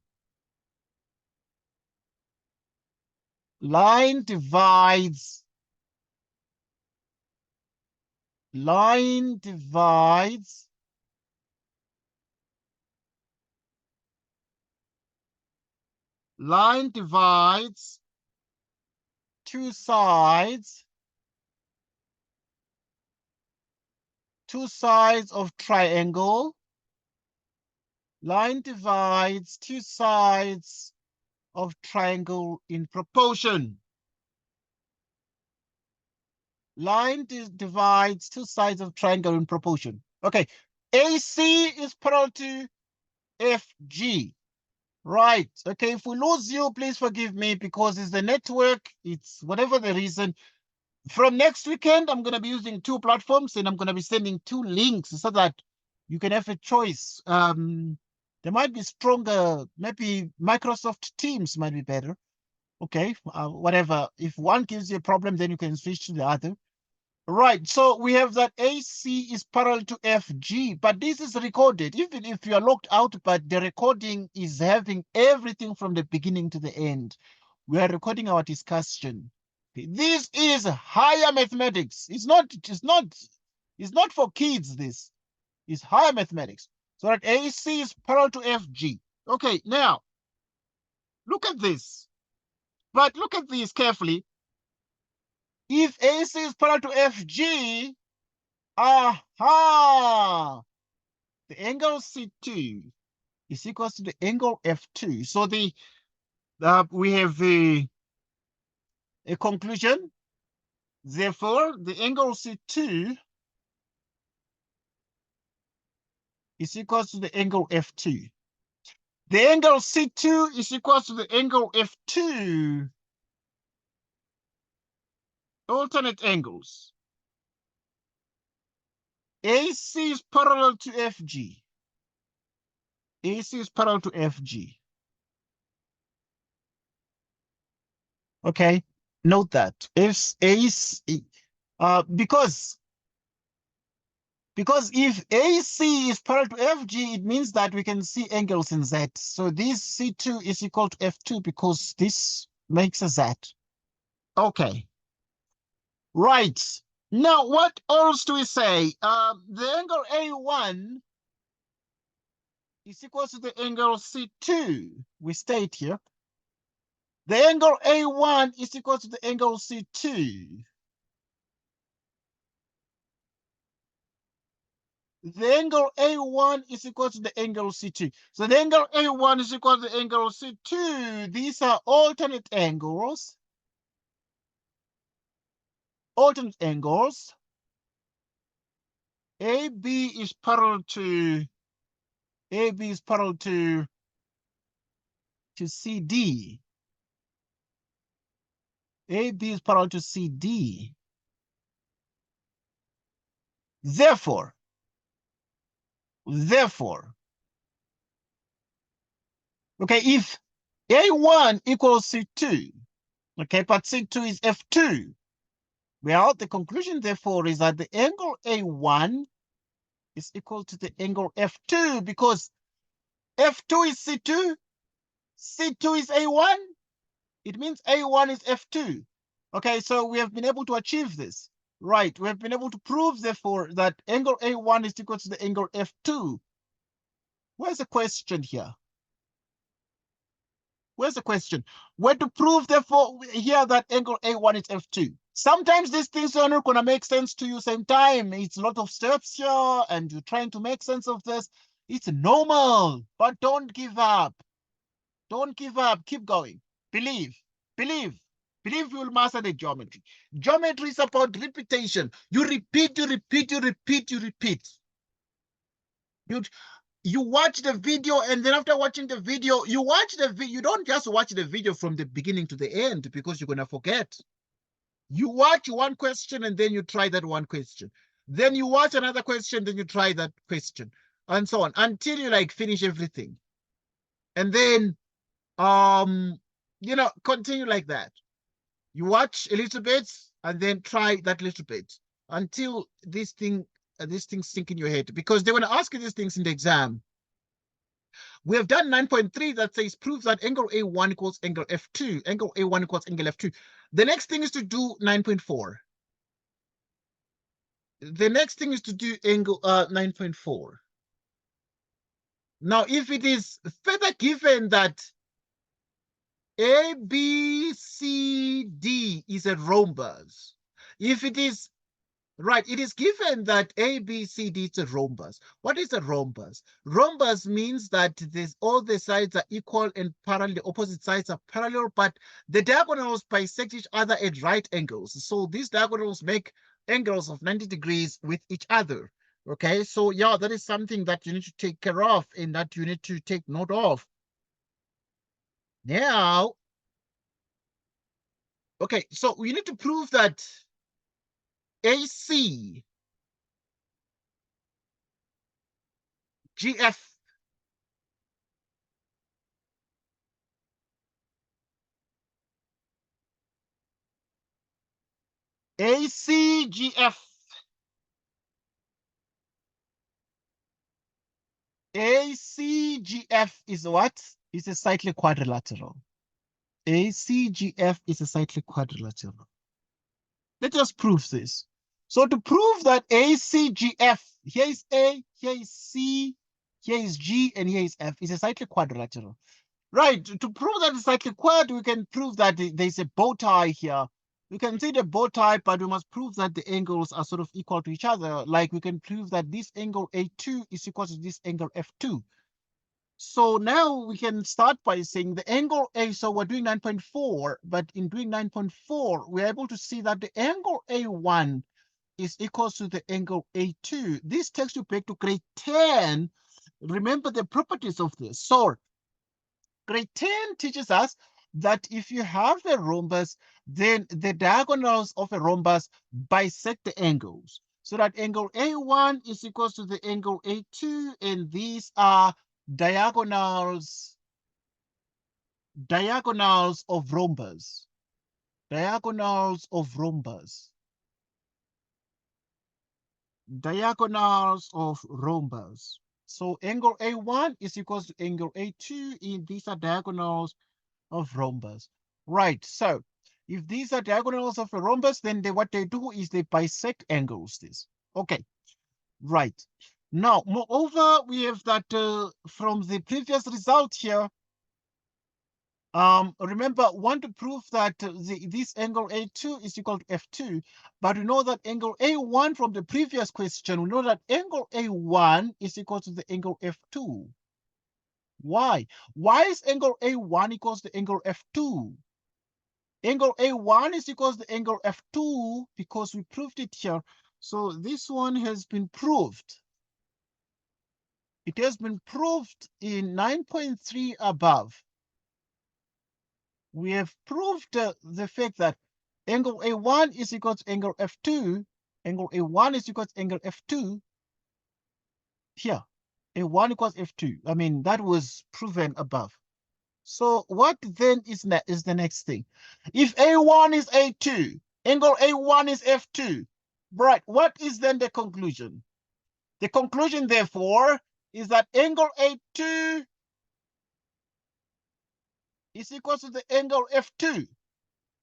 Line divides two sides of triangle. Line divides two sides of triangle in proportion. Line divides two sides of triangle in proportion. Okay, AC is parallel to FG. Right, okay, if we lose you, please forgive me because it's the network, it's whatever the reason. From next weekend, I'm going to be using 2 platforms, and I'm going to be sending 2 links so that you can have a choice. There might be stronger, maybe Microsoft Teams might be better. Okay, whatever. If one gives you a problem, then you can switch to the other. Right, so we have that AC is parallel to FG, but this is recorded. Even if you are locked out, but the recording is having everything from the beginning to the end. We are recording our discussion. Okay, this is higher mathematics. It's not for kids, this is higher mathematics. So that AC is parallel to FG. Okay, now look at this. But look at this carefully. If AC is parallel to FG, aha! The angle C2 is equal to the angle F2. So we have a conclusion. Therefore, the angle C2 is equal to the angle F2. The angle C2 is equal to the angle F2. Alternate angles. AC is parallel to FG. AC is parallel to FG. Okay, note that if AC, because if AC is parallel to FG, it means that we can see angles in Z. So this C2 is equal to F2 because this makes a Z. Okay. Right. Now, what else do we say? The angle A1 is equal to the angle C2. We state here. The angle A1 is equal to the angle C2. The angle A1 is equal to the angle C2. So the angle A1 is equal to the angle C2. These are alternate angles. Alternate angles. AB is parallel to CD. AB is parallel to CD. Therefore, okay, if A1 equals C2, okay, but C2 is F2, well, the conclusion, therefore, is that the angle A1 is equal to the angle F2 because F2 is C2, C2 is A1. It means A1 is F2. Okay, so we have been able to achieve this. Right, we have been able to prove, therefore, that angle A1 is equal to the angle F2. Where's the question here? Where's the question? We're to prove, therefore, here that angle A1 is F2. Sometimes these things are not going to make sense to you same time. It's a lot of steps here, and you're trying to make sense of this. It's normal, but don't give up. Don't give up. Keep going. Believe. Believe. Believe you will master the geometry. Geometry is about repetition. You repeat, you repeat, you repeat, you repeat. You watch the video, and then after watching the video, you don't just watch the video from the beginning to the end because you're going to forget. You watch one question and then you try that one question. Then you watch another question, then you try that question, and so on until you finish everything. And then continue like that. You watch a little bit and then try that little bit until these things sink in your head, because they want to ask you these things in the exam. We have done 9.3 that says proves that angle A1 equals angle F2. Angle A1 equals angle F2. The next thing is to do 9.4. The next thing is to do angle 9.4. Now, if it is further given that A, B, C, D is a rhombus, if it is right, it is given that A, B, C, D is a rhombus. What is a rhombus? Rhombus means that all the sides are equal and parallel. The opposite sides are parallel, but the diagonals bisect each other at right angles. So these diagonals make angles of 90 degrees with each other. Okay, so yeah, that is something that you need to take care of and that you need to take note of. Now, okay, so we need to prove that AC, GF. ACGF. ACGF is what? It's a cyclic quadrilateral. ACGF is a cyclic quadrilateral. Let us prove this. So to prove that ACGF, here is A, here is C, here is G, and here is F, is a cyclic quadrilateral. Right, to prove that it's cyclic quad, we can prove that there's a bow tie here. We can see the bow tie, but we must prove that the angles are sort of equal to each other. Like we can prove that this angle A2 is equal to this angle F2. So now we can start by saying the angle A, so we're doing 9.4, but in doing 9.4, we're able to see that the angle A1 is equal to the angle A2. This takes you back to grade 10. Remember the properties of this. So grade 10 teaches us that if you have a rhombus, then the diagonals of a rhombus bisect the angles. So that angle A1 is equal to the angle A2, and these are diagonals of rhombus. Diagonals of rhombus. Diagonals of rhombus. So angle A1 is equal to angle A2, and these are diagonals of rhombus. Right, so if these are diagonals of a rhombus, then what they do is they bisect angles. Okay, right. Now, moreover, we have that from the previous result here, remember, want to prove that this angle A2 is equal to F2, but we know that angle A1 from the previous question, we know that angle A1 is equal to the angle F2. Why? Why is angle A1 equals to angle F2? Angle A1 is equals to angle F2 because we proved it here. So this one has been proved. It has been proved in 9.3 above. We have proved the fact that angle A1 is equal to angle F2. Angle A1 is equal to angle F2. Here, A1 equals F2. I mean, that was proven above. So what then is the next thing? If A1 is A2, angle A1 is F2, right? What is then the conclusion? The conclusion, therefore, is that angle A2 is equal to the angle F2,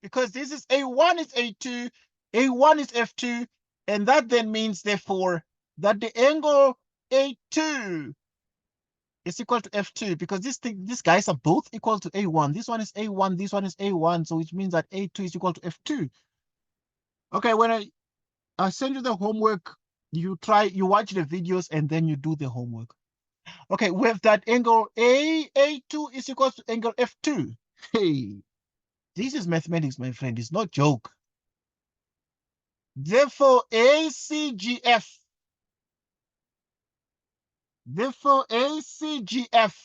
because this is A1 is A2, A1 is F2, and that then means, therefore, that the angle A2 is equal to F2, because these guys are both equal to A1. This one is A1, this one is A1, so which means that A2 is equal to F2. Okay, when I send you the homework, you watch the videos, and then you do the homework. Okay, we have that angle A2 is equal to angle F2. Hey, this is mathematics, my friend. It's not joke. Therefore, ACGF. Therefore, ACGF.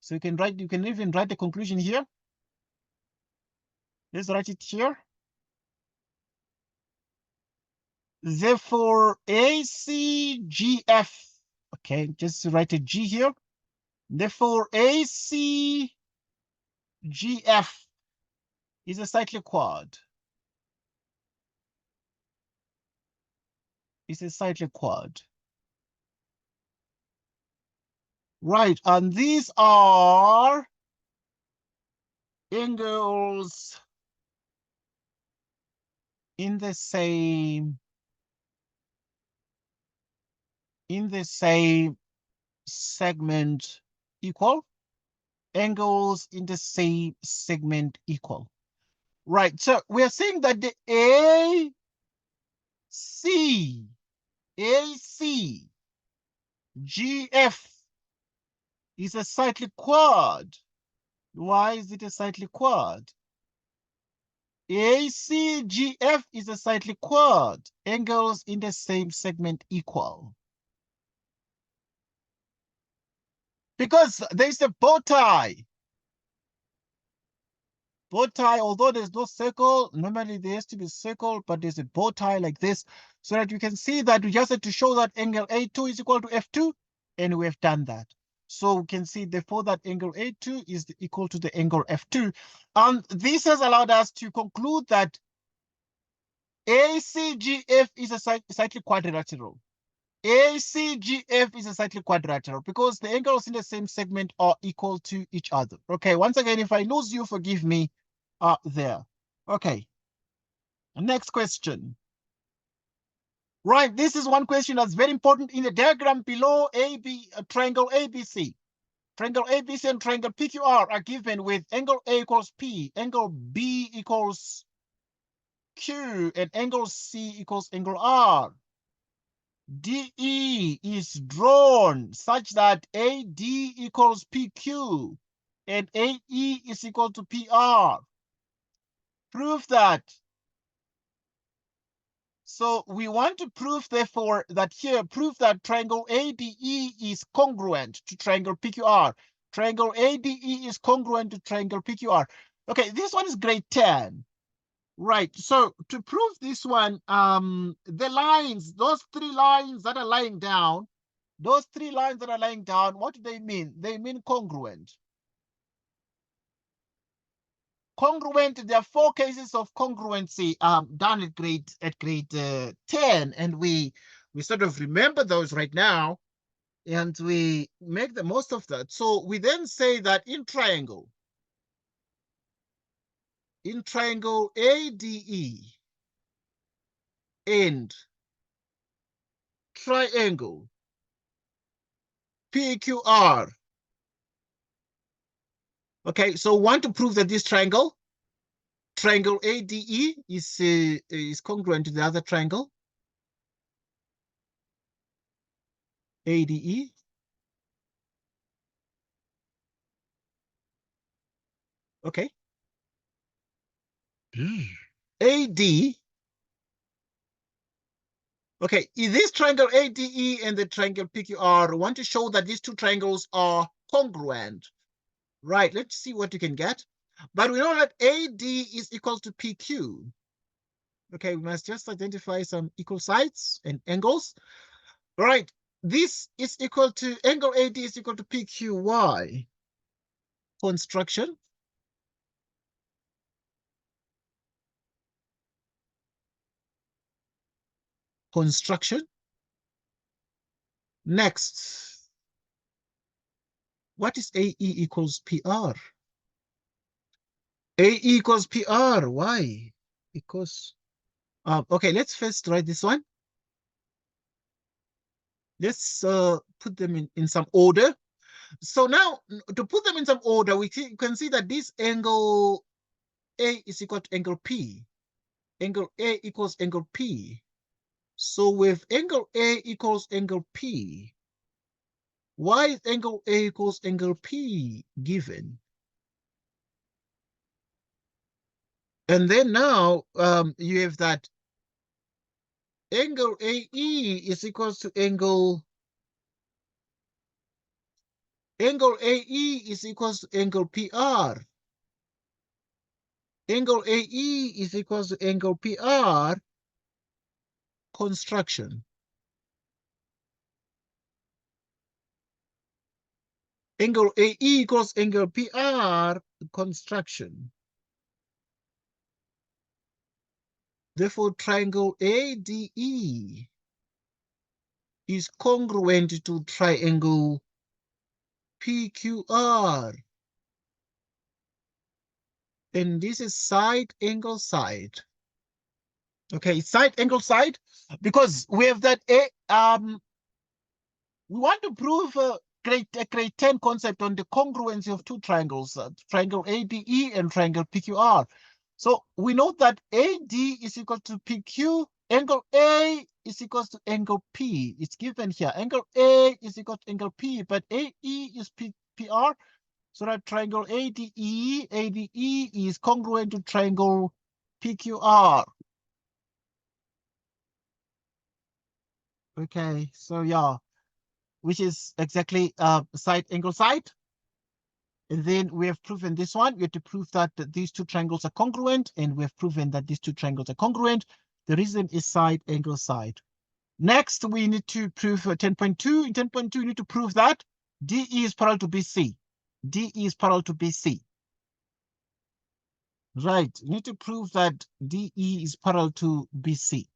So you can even write the conclusion here. Let's write it here. Therefore, ACGF. Okay, just write a G here. Therefore, ACGF is a cyclic quad. It's a cyclic quad. Right, and these are angles in the same segment equal. Angles in the same segment equal. Right, so we are saying that the ACGF is a cyclic quad. Why is it a cyclic quad? ACGF is a cyclic quad. Angles in the same segment equal. Because there's a bow tie. bow tie, although there's no circle, normally there has to be a circle, but there's a bow tie like this, so that you can see that we just had to show that angle A2 is equal to F2, and we have done that. So we can see therefore that angle A2 is equal to the angle F2. And this has allowed us to conclude that ACGF is a slightly quadrilateral. ACGF is a slightly quadrilateral because the angles in the same segment are equal to each other. Okay, once again, if I lose you, forgive me there. Okay, next question. Right, this is one question that's very important in the diagram below. Triangle ABC. Triangle ABC and triangle PQR are given with angle A equals P, angle B equals Q, and angle C equals angle R. DE is drawn such that AD equals PQ and AE is equal to PR. Prove that. So we want to prove, therefore, that here, prove that triangle ADE is congruent to triangle PQR. Triangle ADE is congruent to triangle PQR. Okay, this one is grade 10. Right, so to prove this one, the lines, those three lines that are lying down, what do they mean? They mean congruent. Congruent, there are 4 cases of congruency done at grade 10, and we sort of remember those right now, and we make the most of that. So we then say that in triangle ADE and triangle PQR. Okay, so we want to prove that this triangle ADE is congruent to the other triangle ADE. Okay. AD. Okay, in this triangle ADE and the triangle PQR, want to show that these two triangles are congruent. Right, let's see what you can get. But we know that AD is equal to PQ. Okay, we must just identify some equal sides and angles. Right, this is equal to, angle AD is equal to PQY. Construction. Next, what is AE equals PR? AE equals PR, why? Because, okay, let's first write this one. Let's put them in some order. So now, to put them in some order, we can see that this angle A is equal to angle P. Angle A equals angle P. So with angle A equals angle P, why is angle A equals angle P given? And then now you have that angle AE is equals to angle AE is equals to angle PR. Angle AE is equals to angle PR. Construction. Angle AE equals angle PR. Construction. Therefore, triangle ADE is congruent to triangle PQR. And this is side angle side. Okay, side angle side, because we have that we want to prove a grade 10 concept on the congruency of two triangles, triangle ADE and triangle PQR. So we know that AD is equal to PQ, angle A is equal to angle P. It's given here. Angle A is equal to angle P, but AE is PR. So that triangle ADE is congruent to triangle PQR. Okay, so yeah, which is exactly side angle side. And then we have proven this one. We have to prove that these two triangles are congruent, and we have proven that these two triangles are congruent. The reason is side, angle, side. Next, we need to prove 10.2. In 10.2, we need to prove that DE is parallel to BC. DE is parallel to BC. Right, we need to prove that DE is parallel to BC.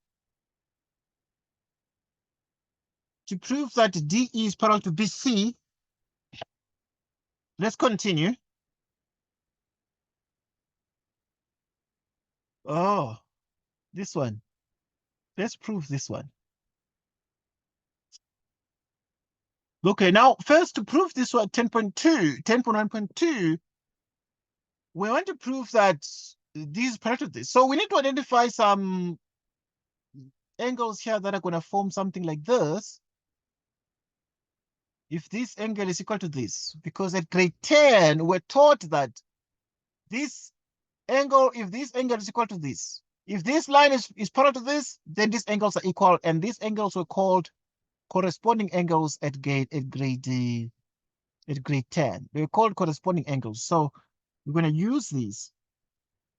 To prove that DE is parallel to BC, let's continue. Oh, this one. Let's prove this one. Okay, now first to prove this one, 10.2, 10.1.2, we want to prove that this is parallel to this. So we need to identify some angles here that are going to form something like this. If this angle is equal to this, because at grade 10, we're taught that this angle, if this angle is equal to this, if this line is parallel to this, then these angles are equal, and these angles were called corresponding angles at grade 10. They're called corresponding angles. So we're going to use these.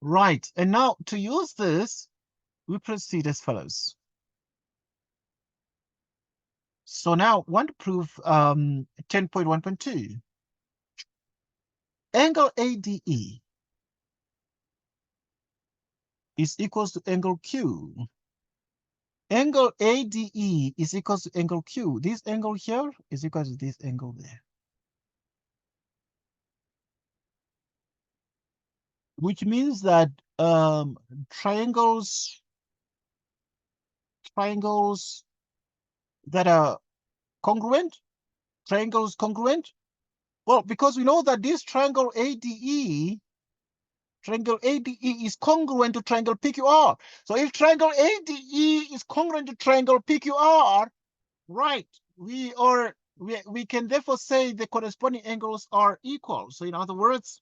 Right, and now to use this, we proceed as follows. So now I want to prove 10.1.2. Angle ADE is equals to angle Q. Angle ADE is equals to angle Q. This angle here is equal to this angle there. Which means that triangles that are congruent, well, because we know that this triangle ADE is congruent to triangle PQR. So if triangle ADE is congruent to triangle PQR, right, we can therefore say the corresponding angles are equal. So in other words,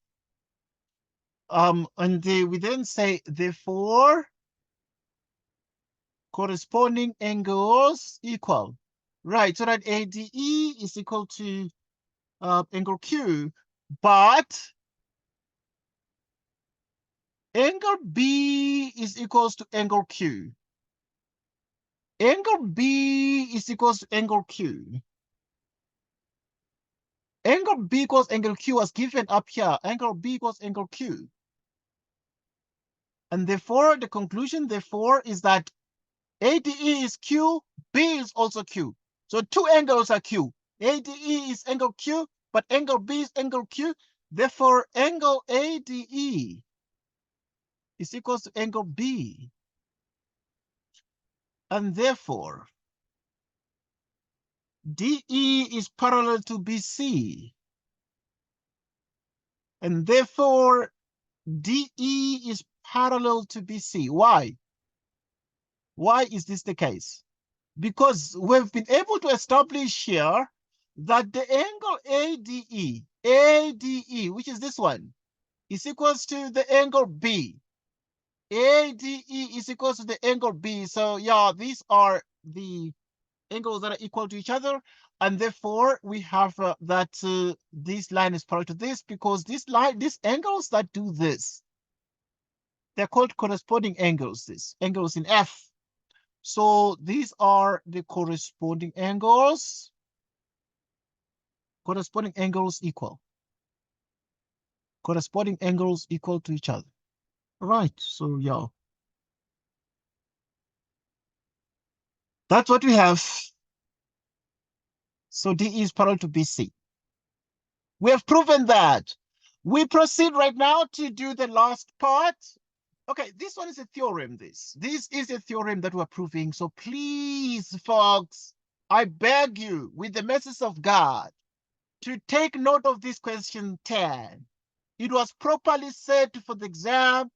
we then say therefore corresponding angles equal. Right, so that ADE is equal to angle Q, but angle B is equals to angle Q. Angle B is equals to angle Q. Angle B equals angle Q as given up here. Angle B equals angle Q. And therefore, the conclusion, therefore, is that ADE is Q, B is also Q. So two angles are Q. ADE is angle Q, but angle B is angle Q. Therefore, angle ADE is equals to angle B. And therefore, DE is parallel to BC. And therefore, DE is parallel to BC. Why? Why is this the case? Because we've been able to establish here that the angle ADE, which is this one, is equals to the angle B. ADE is equals to the angle B. So yeah, these are the angles that are equal to each other. And therefore, we have that this line is parallel to this, because these angles that do this, they're called corresponding angles, these angles in F. So these are the corresponding angles. Corresponding angles equal. Corresponding angles equal to each other. Right, so yeah. That's what we have. So DE is parallel to BC. We have proven that. We proceed right now to do the last part. Okay, this one is a theorem, this is a theorem that we're proving. So please, folks, I beg you, with the message of God, to take note of this question 10. It was properly set for the exam,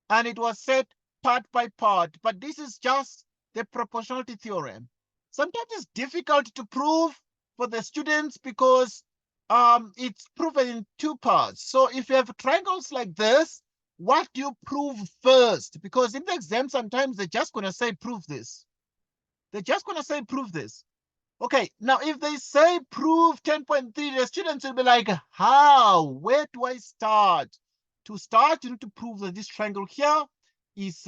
and it was set part by part, but this is just the proportionality theorem. Sometimes it's difficult to prove for the students because it's proven in two parts. So if you have triangles like this, what do you prove first? Because in the exam, sometimes they're just going to say, prove this. They're just going to say, prove this. Okay, now if they say prove 10.3, the students will be like, how? Where do I start? To start, you need to prove that this triangle here is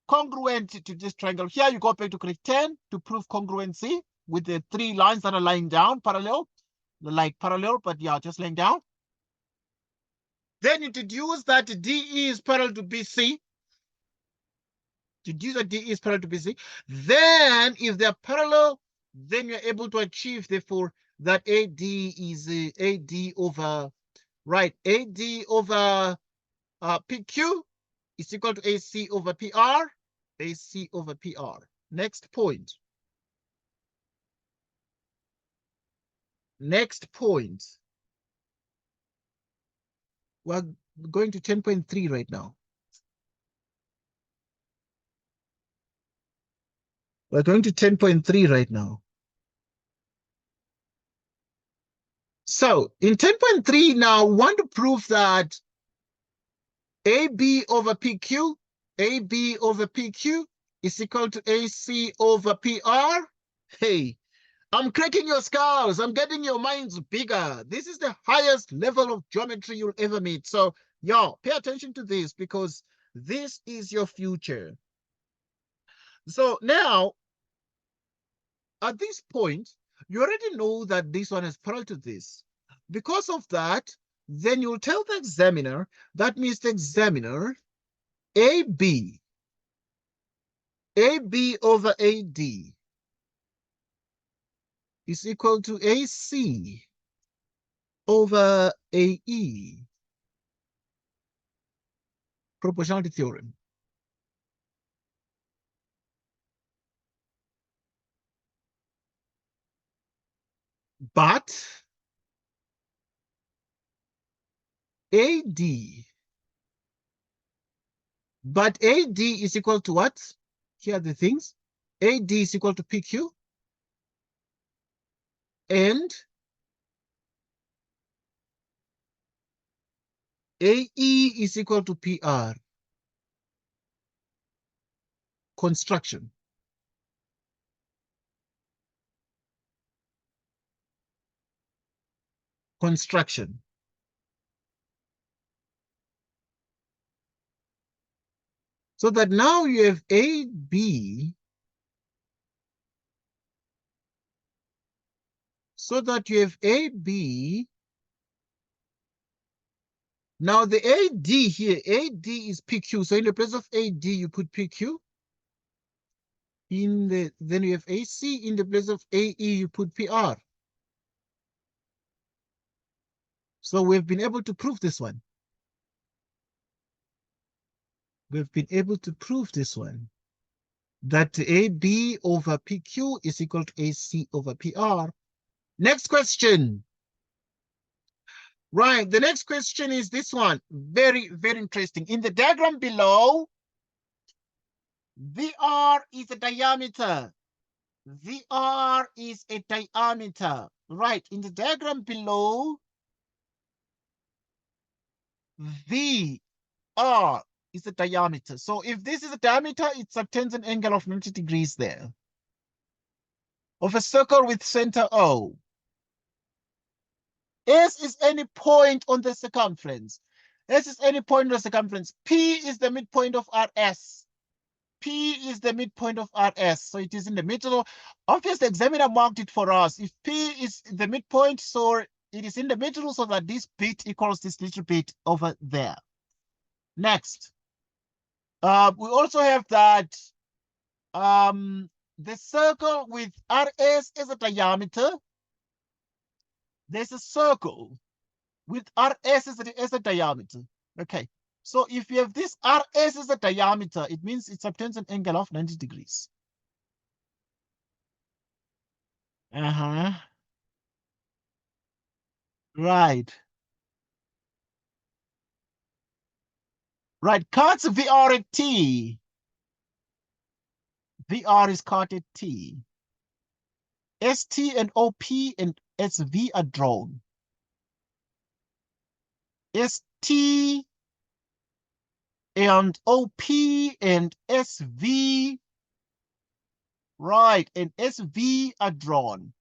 congruent to this triangle here. You go back to grade 10 to prove congruency with the 3 lines that are lying down parallel, like parallel, but yeah, just laying down. Then you deduce that DE is parallel to BC. Deduce that DE is parallel to BC. Then, if they're parallel, then you're able to achieve, therefore, that AD is AD over, right, AD over PQ is equal to AC over PR, AC over PR. Next point. Next point. We're going to 10.3 right now. We're going to 10.3 right now. So in 10.3 now, we want to prove that AB over PQ, AB over PQ is equal to AC over PR. Hey, I'm cracking your skulls. I'm getting your minds bigger. This is the highest level of geometry you'll ever meet. So, y'all, pay attention to this because this is your future. So now, at this point, you already know that this one is parallel to this. Because of that, then you'll tell the examiner, that means the examiner, AB over AD is equal to AC over AE. Proportionality theorem. But AD is equal to what? Here are the things. AD is equal to PQ and AE is equal to PR. Construction. Construction. So that now you have AB. So that you have AB. Now the AD here, AD is PQ. So in the place of AD, you put PQ. Then you have AC. In the place of AE, you put PR. So we've been able to prove this one. We've been able to prove this one. That AB over PQ is equal to AC over PR. Next question. Right, the next question is this one. Very, very interesting. In the diagram below, VR is a diameter. VR is a diameter. Right, in the diagram below, VR is the diameter. So if this is a diameter, it subtends an angle of 90 degrees there. Of a circle with center O. S is any point on the circumference. S is any point on the circumference. P is the midpoint of RS. P is the midpoint of RS. So it is in the middle. Obviously, the examiner marked it for us. If P is the midpoint, so it is in the middle, so that this bit equals this little bit over there. Next. We also have that the circle with RS as a diameter. There's a circle with RS as a diameter. Okay. So if you have this RS as a diameter, it means it subtends an angle of 90 degrees. Right. Right. Cuts VR at T. VR is cut at T. ST and OP and SV are drawn. ST and OP and SV, right, and SV are drawn.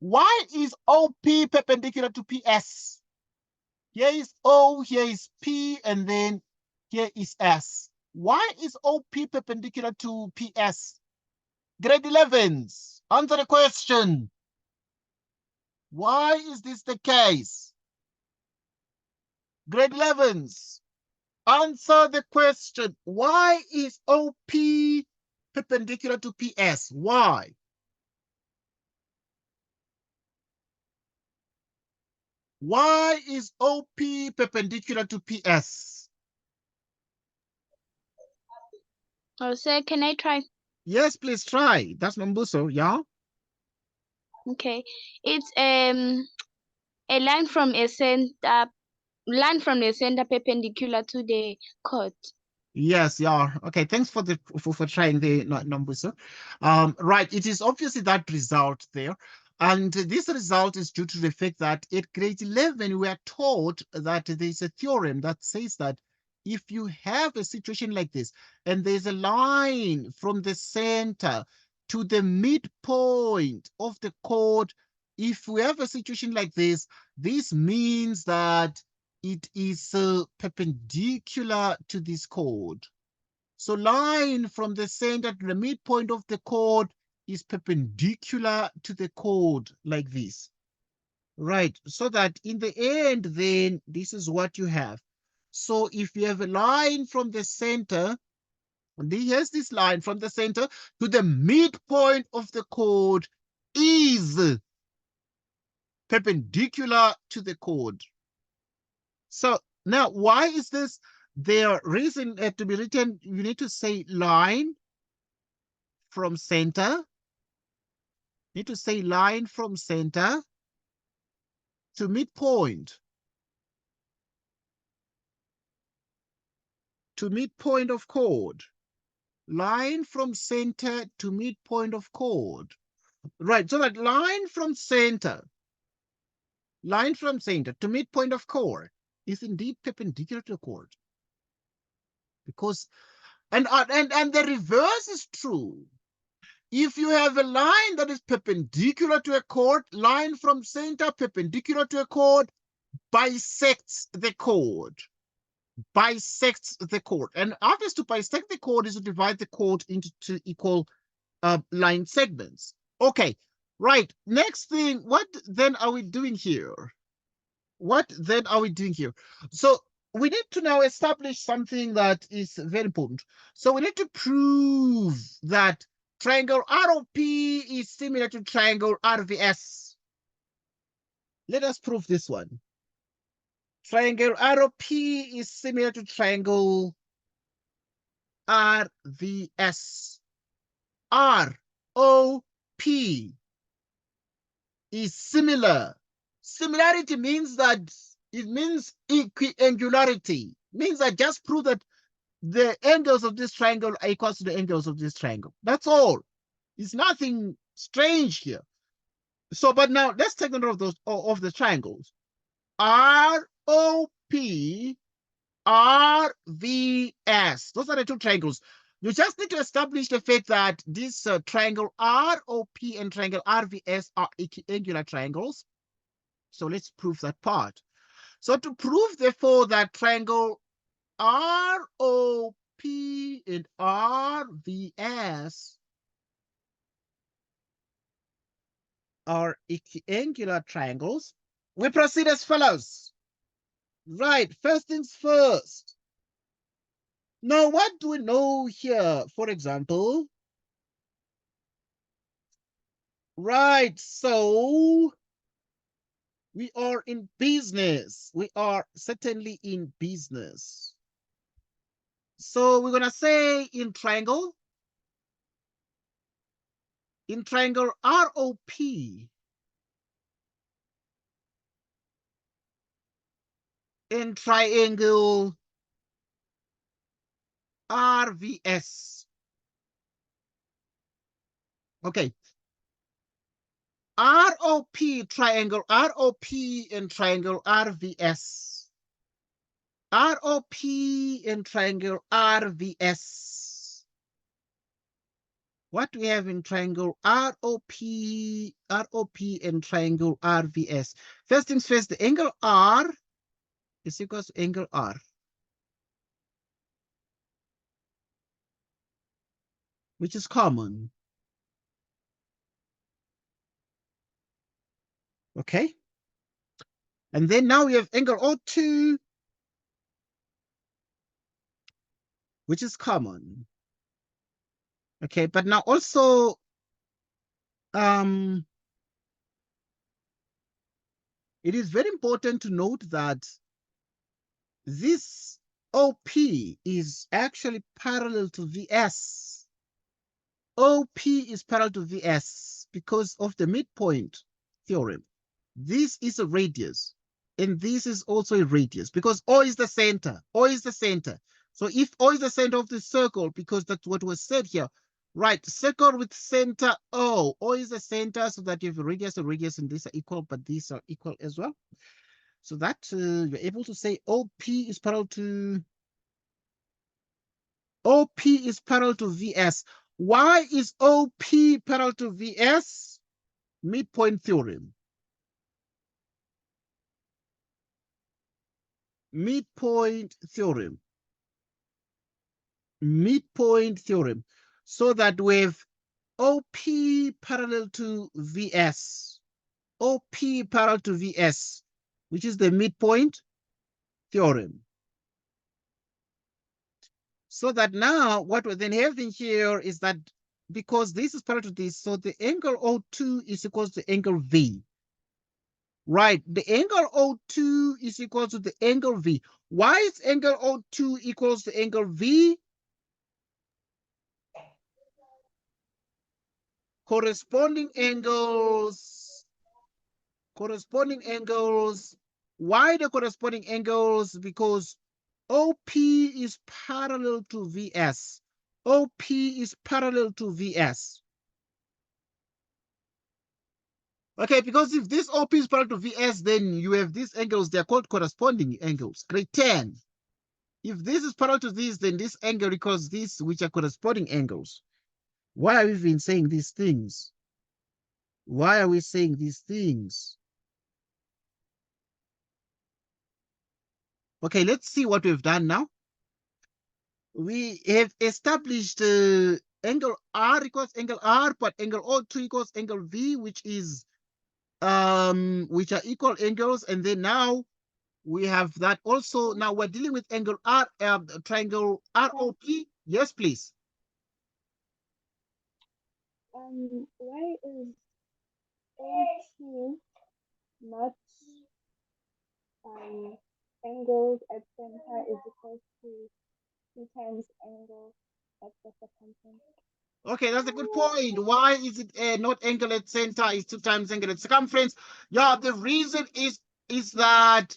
Why is OP perpendicular to PS? Here is O, here is P, and then here is S. Why is OP perpendicular to PS? Grade 11s, answer the question. Why is this the case? Grade 11s, answer the question. Why is OP perpendicular to PS? Why? Why is OP perpendicular to PS? Oh, sir, can I try? Yes, please try. That's Mambuso, yeah? Okay. It's a line from a center perpendicular to the chord. Yes, yeah. Okay, thanks for the for trying the numbers. Right, it is obviously that result there. And this result is due to the fact that at grade 11, we are taught that there's a theorem that says that if you have a situation like this, and there's a line from the center to the midpoint of the chord, if we have a situation like this means that it is perpendicular to this chord. So line from the center to the midpoint of the chord is perpendicular to the chord like this. Right, so that in the end, then this is what you have. So if you have a line from the center, and here's this line from the center to the midpoint of the chord is perpendicular to the chord. So now, why is this? Their reason to be written, you need to say line from center. You need to say line from center to midpoint. To midpoint of chord. Line from center to midpoint of chord. Right, so that line from center to midpoint of chord is indeed perpendicular to the chord. Because, and the reverse is true. If you have a line that is perpendicular to a chord, line from center perpendicular to a chord, bisects the chord. Bisects the chord. And obviously to bisect the chord is to divide the chord into two equal line segments. Okay, right. Next thing, what then are we doing here? What then are we doing here? So we need to now establish something that is very important. So we need to prove that triangle ROP is similar to triangle RVS. Let us prove this one. Triangle ROP is similar to triangle RVS. ROP is similar. Similarity means that it means equiangularity. Means I just prove that the angles of this triangle are equal to the angles of this triangle. That's all. It's nothing strange here. So, but now let's take note of those of the triangles. ROP, RVS. Those are the two triangles. You just need to establish the fact that this triangle ROP and triangle RVS are equiangular triangles. So let's prove that part. So to prove, therefore, that triangle ROP and RVS are equiangular triangles, we proceed as follows. Right, first things first. Now, what do we know here? For example, right, so we are in business. We are certainly in business. So we're going to say in triangle ROP, in triangle RVS. Okay. ROP, triangle ROP and triangle RVS. ROP and triangle RVS what do we have in triangle ROP and triangle RVS? First things first, the angle R is equals to angle R, which is common. Okay. And then now we have angle O2, which is common. Okay, but now also it is very important to note that this OP is actually parallel to VS. OP is parallel to VS because of the midpoint theorem. This is a radius, and this is also a radius because O is the center. O is the center. So if O is the center of the circle, because that's what was said here, right? Circle with center O. O is the center, so that you have a radius, and these are equal, but these are equal as well. So that you're able to say OP is parallel to VS. Why is OP parallel to VS? Midpoint theorem. Midpoint theorem. Midpoint theorem. So that with OP parallel to VS, OP parallel to VS, which is the midpoint theorem. So that now what we're then having here is that because this is parallel to this, so the angle O2 is equal to the angle V. Right, the angle O2 is equal to the angle V. Why is angle O2 equals to angle V? Corresponding angles. Why the corresponding angles? Because OP is parallel to VS. OP is parallel to VS. Okay, because if this OP is parallel to VS, then you have these angles, they're called corresponding angles. Grade 10. If this is parallel to this, then this angle equals this, which are corresponding angles. Why are we even saying these things? Why are we saying these things? Okay, let's see what we've done now. We have established angle R equals angle R, but angle O2 equals angle V, which are equal angles. And then now we have that also. Now we're dealing with angle R, triangle ROP. Yes, please. Why is OT not angles at center is equal to 2 times angle at the circumference? Okay, that's a good point. Why is it not angle at center is 2 times angle at circumference? Yeah, the reason is that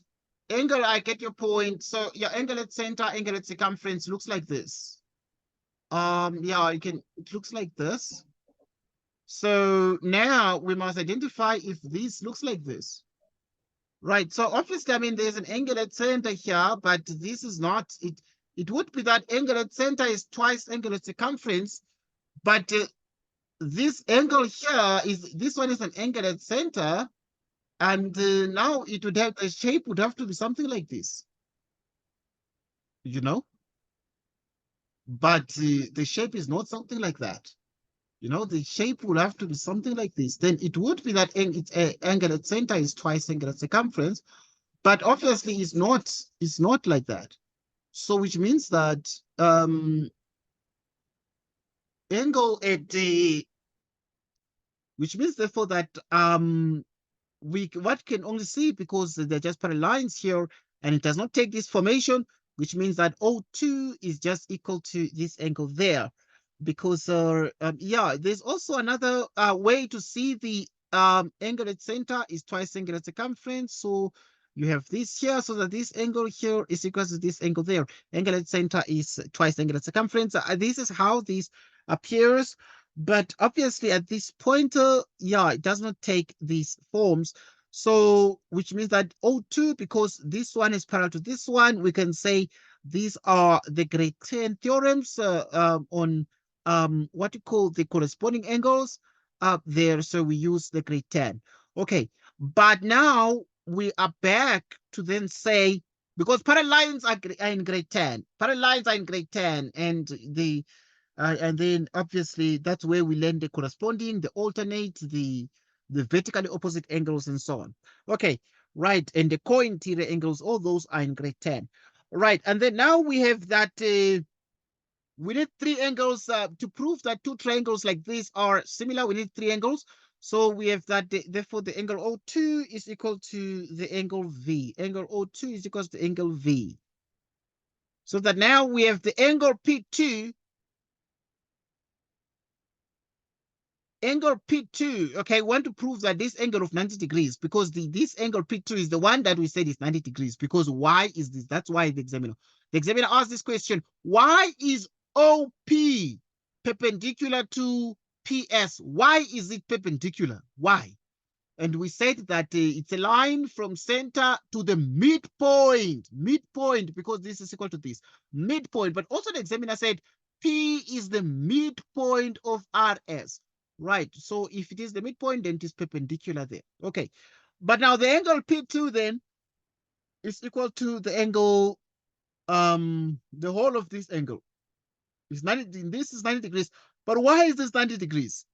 angle, I get your point. So your angle at center, angle at circumference looks like this. Yeah, it looks like this. So now we must identify if this looks like this. Right, so obviously, I mean, there's an angle at center here, but this is not, it would be that angle at center is twice angle at circumference, but this angle here this one is an angle at center, and now it would have, the shape would have to be something like this, you know, but the shape is not something like that. You know, the shape would have to be something like this. Then it would be that angle at center is twice angle at circumference, but obviously it's not like that. So which means that angle at the, which means therefore that what can only see, because they're just parallel lines here and it does not take this formation, which means that O2 is just equal to this angle there. Because yeah, there's also another way to see the angle at center is twice angle at circumference. So you have this here, so that this angle here is equal to this angle there. Angle at center is twice angle at circumference. This is how this appears. But obviously at this pointer, yeah, it does not take these forms. So which means that O2, because this one is parallel to this one, we can say these are the grade 10 theorems on what you call the corresponding angles up there. So we use the grade 10. Okay, but now we are back to then say, because parallel lines are in grade 10. Parallel lines are in grade 10, and then obviously that's where we learn the corresponding, the alternate, the vertically opposite angles, and so on. Okay, right, and the co-interior angles, all those are in grade 10. Right, and then now we have that we need three angles to prove that two triangles like this are similar. We need three angles. So we have that, therefore the angle O2 is equal to the angle V. Angle O2 is equal to angle V. So that now we have the angle P2. Angle P2, okay, we want to prove that this angle of 90 degrees, because this angle P2 is the one that we said is 90 degrees, because why is this? That's why the examiner asked this question, why is OP perpendicular to PS? Why is it perpendicular? Why? And we said that it's a line from center to the midpoint, because this is equal to this, midpoint. But also the examiner said P is the midpoint of RS. Right, so if it is the midpoint, then it is perpendicular there. Okay, but now the angle P2 then is equal to the angle, the whole of this angle is 90, this is 90 degrees. But why is this 90 degrees?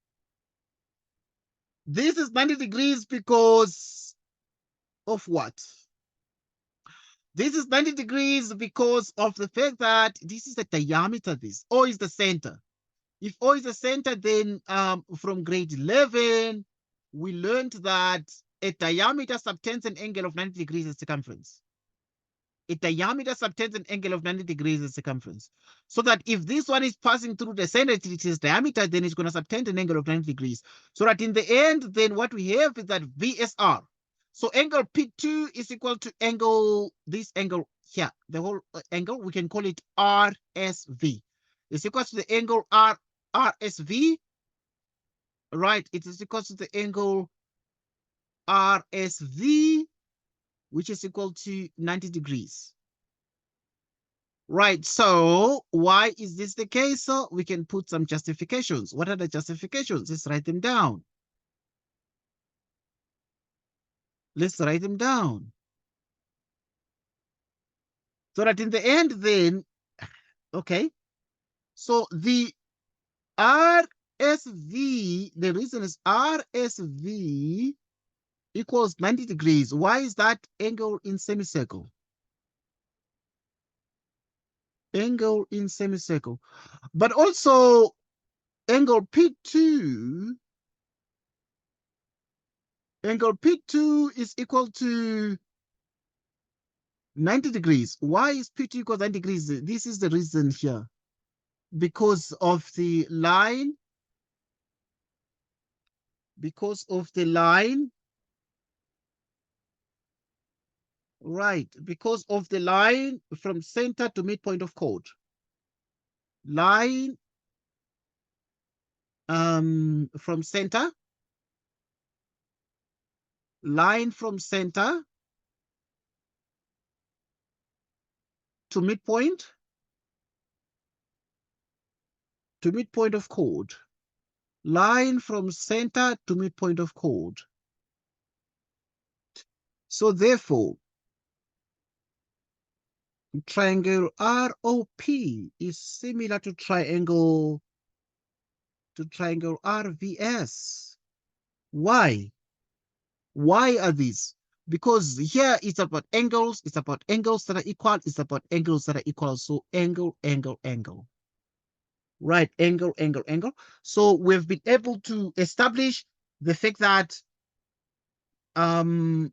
This is 90 degrees because of what? This is 90 degrees because of the fact that this is the diameter, this O is the center. If O is the center, then from grade 11, we learned that a diameter subtends an angle of 90 degrees in circumference. A diameter subtends an angle of 90 degrees in circumference. So that if this one is passing through the center, it is diameter, then it's going to subtend an angle of 90 degrees. So that in the end, then what we have is that VSR. So angle P2 is equal to angle, this angle here, the whole angle, we can call it RSV. It's equal to the angle RSV, right? It is equal to the angle RSV, which is equal to 90 degrees. Right, so why is this the case? So we can put some justifications. What are the justifications? Let's write them down. Let's write them down. So that in the end then, okay, so the RSV, the reason is RSV equals 90 degrees. Why is that angle in semicircle? Angle in semicircle. But also angle P2, angle P2 is equal to 90 degrees. Why is P2 equal to 90 degrees? This is the reason here. Because of the line, right, because of the line from center to midpoint of chord. Line from center, line from center to midpoint of chord. Line from center to midpoint of chord. So therefore, triangle ROP is similar to triangle RVS. Why? Why are these? Because here it's about angles, it's about angles that are equal, it's about angles that are equal. So angle, angle, angle. Right, angle, angle, angle. So we've been able to establish the fact that the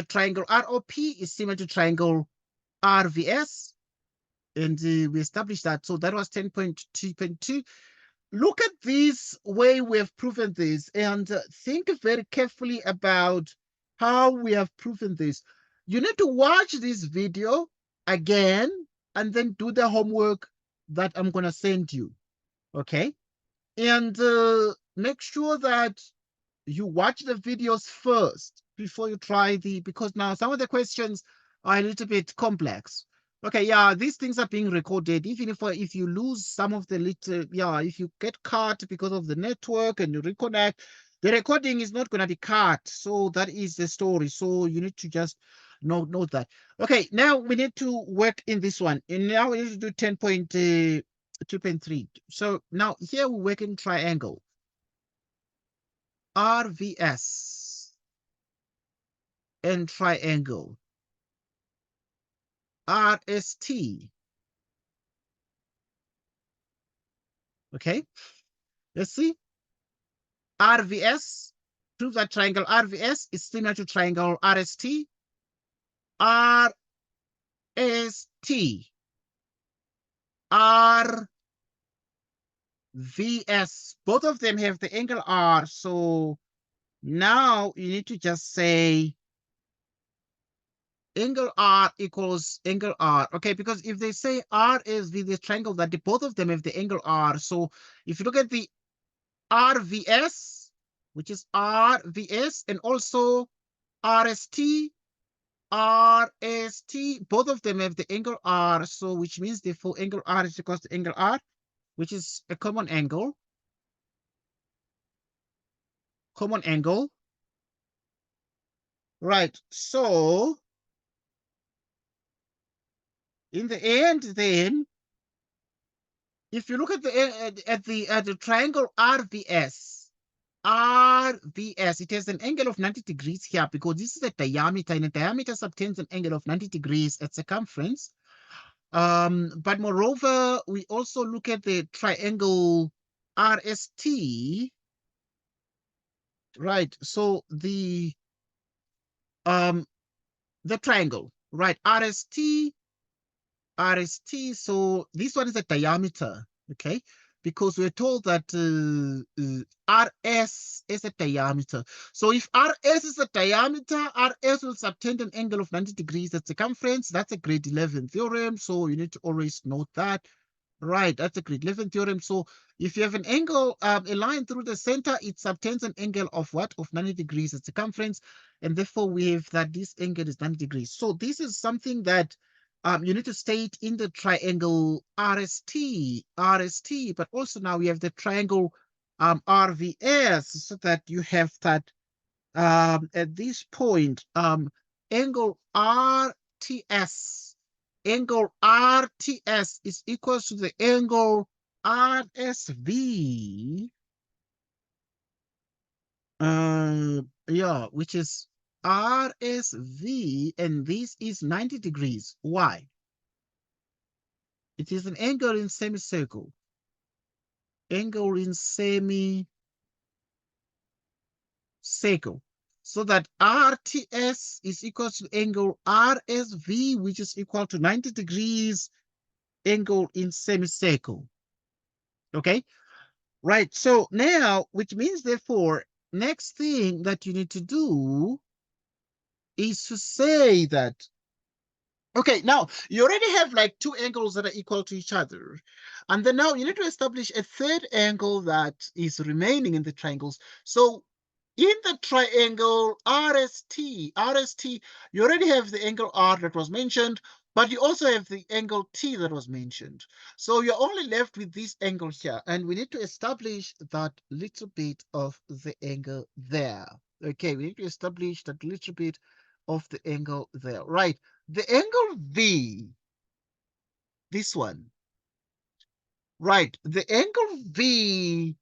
triangle ROP is similar to triangle RVS. And we established that. So that was 10.2.2. Look at this way we have proven this and think very carefully about how we have proven this. You need to watch this video again and then do the homework that I'm going to send you. Okay? And make sure that you watch the videos first before you try because now some of the questions are a little bit complex. Okay, yeah, these things are being recorded. Even if you lose some of the little, yeah, if you get cut because of the network and you reconnect, the recording is not going to be cut. So that is the story. So you need to just note that. Okay, now we need to work in this one. And now we need to do 10.2.3. So now here we work in triangle. RVS and triangle. RST. Okay, let's see. RVS, prove that triangle RVS is similar to triangle RST. RST. RVS. Both of them have the angle R. So now you need to just say angle R equals angle R. Okay, because if they say RSV, the triangle that both of them have the angle R. So if you look at the RVS, which is RVS, and also RST, RST, both of them have the angle R, so which means the full angle R is equals to angle R, which is a common angle. Common angle. Right. So in the end, then, if you look at the triangle RVS, RVS, it has an angle of 90 degrees here because this is a diameter, and a diameter subtends an angle of 90 degrees at circumference. But moreover, we also look at the triangle RST, right? So the triangle, right? RST, RST. So this one is a diameter, okay? Because we're told that RS is a diameter. So if RS is a diameter, RS will subtend an angle of 90 degrees at circumference. That's a grade 11 theorem. So you need to always note that. Right, that's a grade 11 theorem. So if you have an angle, a line through the center, it subtends an angle of what? Of 90 degrees at circumference. And therefore, we have that this angle is 90 degrees. So this is something that you need to state in the triangle RST, but also now we have the triangle RVS, so that you have that at this point, angle RTS, angle RTS is equal to the angle RSV, yeah, which is RSV, and this is 90 degrees. Why? It is an angle in semicircle. Angle in semicircle. So that RTS is equal to angle RSV, which is equal to 90 degrees angle in semicircle. Okay, right. So now, which means therefore, next thing that you need to do is to say that, okay, now you already have like two angles that are equal to each other. And then now you need to establish a third angle that is remaining in the triangles. So in the triangle RST, you already have the angle R that was mentioned, but you also have the angle T that was mentioned. So you're only left with this angle here, and we need to establish that little bit of the angle there. Okay, we need to establish that little bit of the angle there, right? The angle V, this one, right? The angle V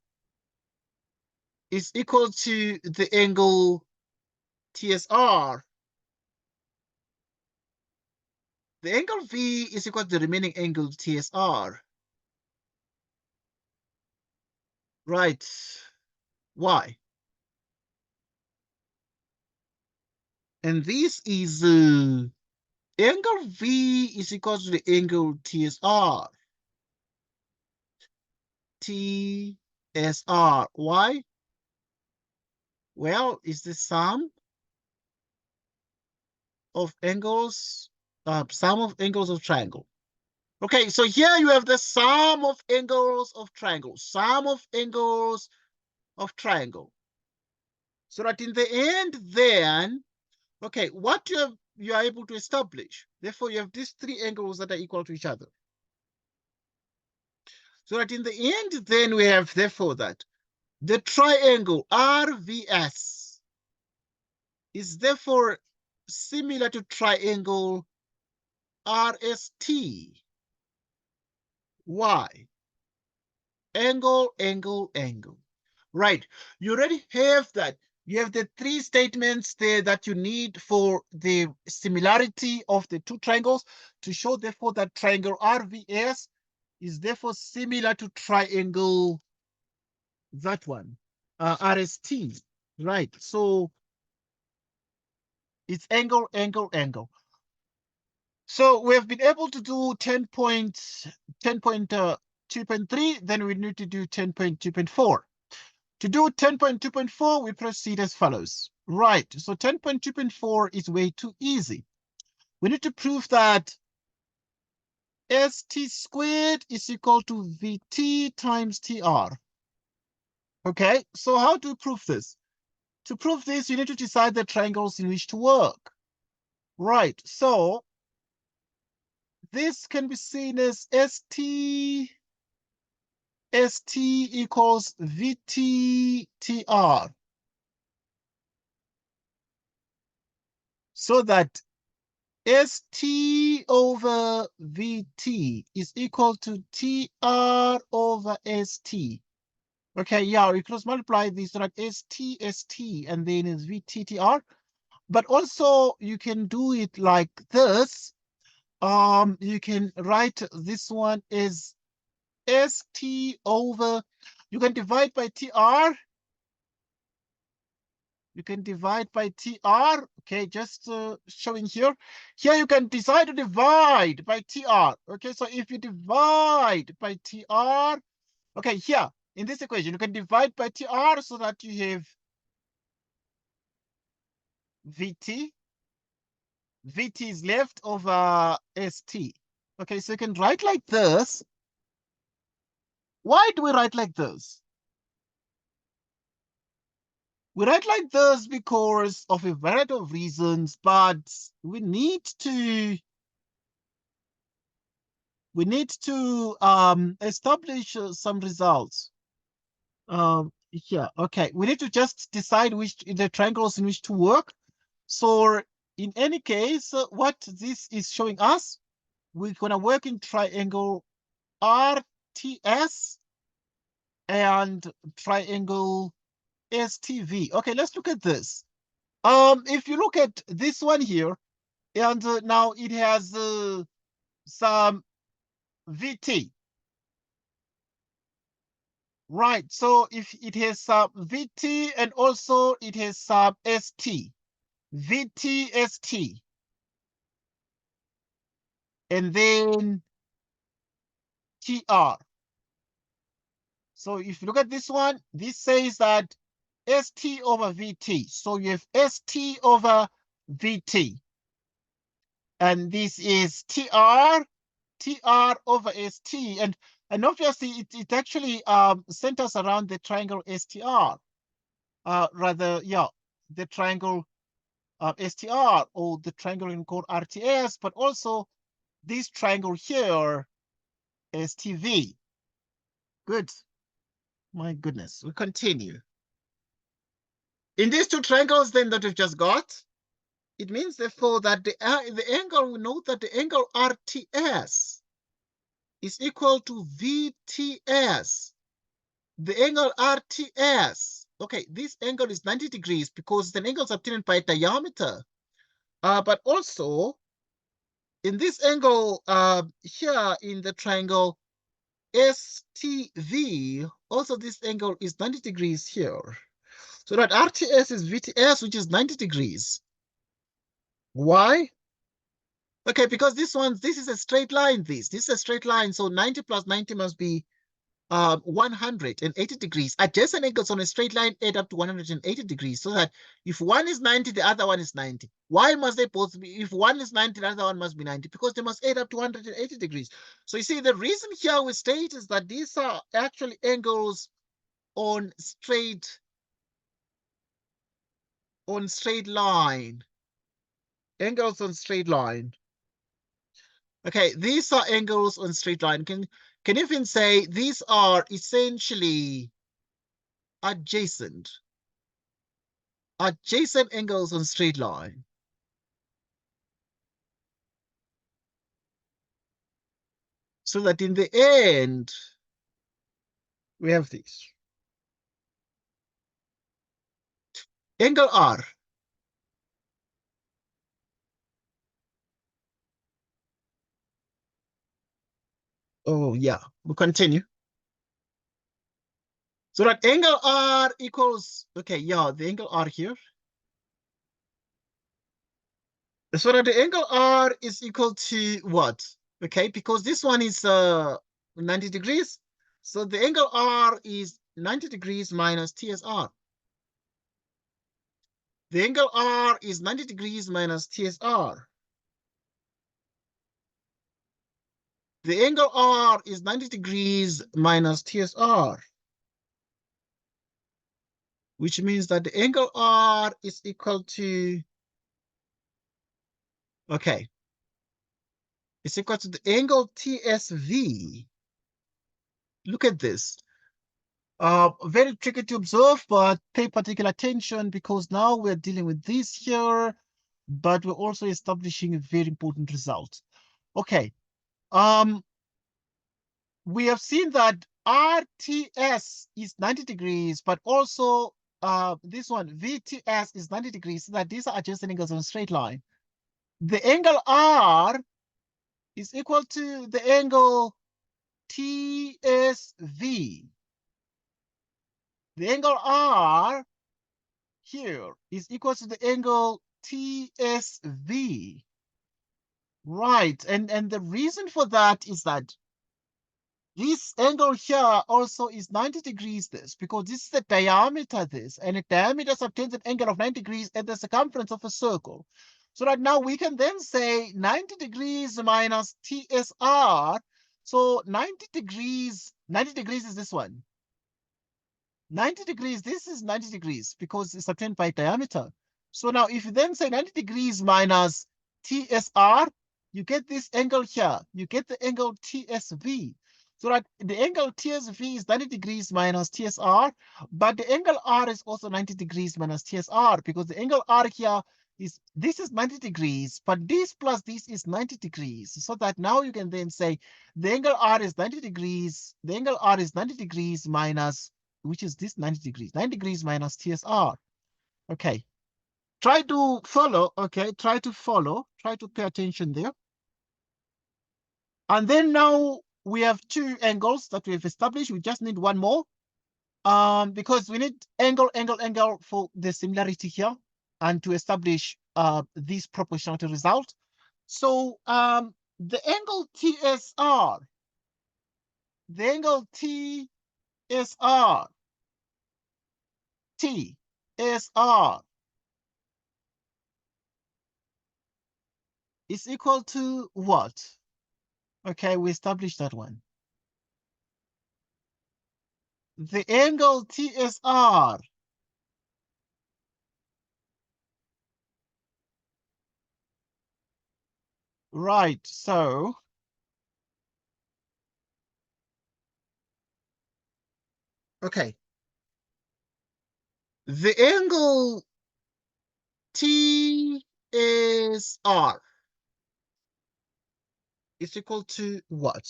is equal to the angle TSR. The angle V is equal to the remaining angle TSR. Right. Why? And this is angle V is equal to the angle TSR. TSR. Why? Well, it's the sum of angles of triangle. Okay, so here you have the sum of angles of triangle. Sum of angles of triangle. So that in the end then, okay, what you have you are able to establish. Therefore, you have these three angles that are equal to each other. So that in the end, then we have, therefore, that the triangle RVS is therefore similar to triangle RST. Why? Angle, angle, angle. Right. You already have that. You have the three statements there that you need for the similarity of the two triangles to show, therefore, that triangle RVS is therefore similar to triangle, that one, RST. Right. So it's angle, angle, angle. So we have been able to do 10.2.3, then we need to do 10.2.4. To do 10.2.4, we proceed as follows. Right, so 10.2.4 is way too easy. We need to prove that st squared is equal to vt times tr. Okay, so how to prove this? To prove this, you need to decide the triangles in which to work. Right, so this can be seen as st equals vt-tr. So that st over vt is equal to tr over st. Okay, yeah, we cross multiply these so that st, and then is vt-tr. But also you can do it like this. You can write this one as st over, you can divide by tr. You can divide by tr. Okay, just showing here. Here you can decide to divide by tr. Okay, so if you divide by tr, okay, here in this equation, you can divide by tr so that you have vt. Vt is left over st. Okay, so you can write like this. Why do we write like this? We write like this because of a variety of reasons, but we need to establish some results. Yeah, okay. We need to just decide which the triangles in which to work. So in any case, what this is showing us, we're gonna work in triangle RTS and triangle STV. Okay, let's look at this. If you look at this one here, and now it has some VT. Right, so if it has some VT and also it has some ST, VT, ST, and then TR. So if you look at this one, this says that ST over VT. So you have ST over VT. And this is TR, TR over ST. And obviously it actually centers around the triangle STR. Rather, yeah, the triangle STR, or the triangle in called RTS, but also this triangle here, STV. Good. My goodness. We continue. In these two triangles then that we've just got, it means therefore that the angle, we know that the angle RTS is equal to VTS. The angle RTS, okay, this angle is 90 degrees because the angle is obtained by diameter. But also, in this angle here in the triangle STV, also this angle is 90 degrees here. So that RTS is VTS, which is 90 degrees. Why? Okay, because this is a straight line, this is a straight line, so 90 plus 90 must be 180 degrees. Adjacent angles on a straight line add up to 180 degrees, so that if one is 90, the other one is 90. Why must they both be? If one is 90, the other one must be 90, because they must add up to 180 degrees. So you see, the reason here we state is that these are actually angles on straight line. Angles on straight line. Okay, these are angles on straight line. Can even say these are essentially adjacent angles on straight line. So that in the end, we have this. Angle R. Oh, yeah, we'll continue. So that angle R equals, okay, yeah, the angle R here. So that the angle R is equal to what? Okay, because this one is 90 degrees. So the angle R is 90 degrees minus TSR. The angle R is 90 degrees minus TSR. The angle R is 90 degrees minus TSR, which means that the angle R is equal to, okay, it's equal to the angle TSV. Look at this. Very tricky to observe, but pay particular attention because now we're dealing with this here, but we're also establishing a very important result. Okay. We have seen that RTS is 90 degrees, but also this one, VTS is 90 degrees, so that these are adjacent angles on a straight line. The angle R is equal to the angle TSV. The angle R here is equal to the angle TSV. Right, and the reason for that is that this angle here also is 90 degrees this, because this is the diameter this, and a diameter subtends an angle of 90 degrees at the circumference of a circle. So that now we can then say 90 degrees minus TSR. So 90 degrees is this one. 90 degrees, this is 90 degrees because it's obtained by diameter. So now if you then say 90 degrees minus TSR, you get this angle here. You get the angle TSV. So that the angle TSV is 90 degrees minus TSR, but the angle R is also 90 degrees minus TSR because the angle R here is, this is 90 degrees, but this plus this is 90 degrees. So that now you can then say the angle R is 90 degrees, the angle R is 90 degrees minus, which is this 90 degrees, 90 degrees minus TSR. Okay. Try to follow, okay? Try to follow, try to pay attention there. And then now we have two angles that we've established. We just need one more because we need angle for the similarity here and to establish this proportionality result. So the angle TSR, the angle TSR, TSR is equal to what? Okay, we established that one. The angle TSR right, so okay. The angle TSR is equal to what?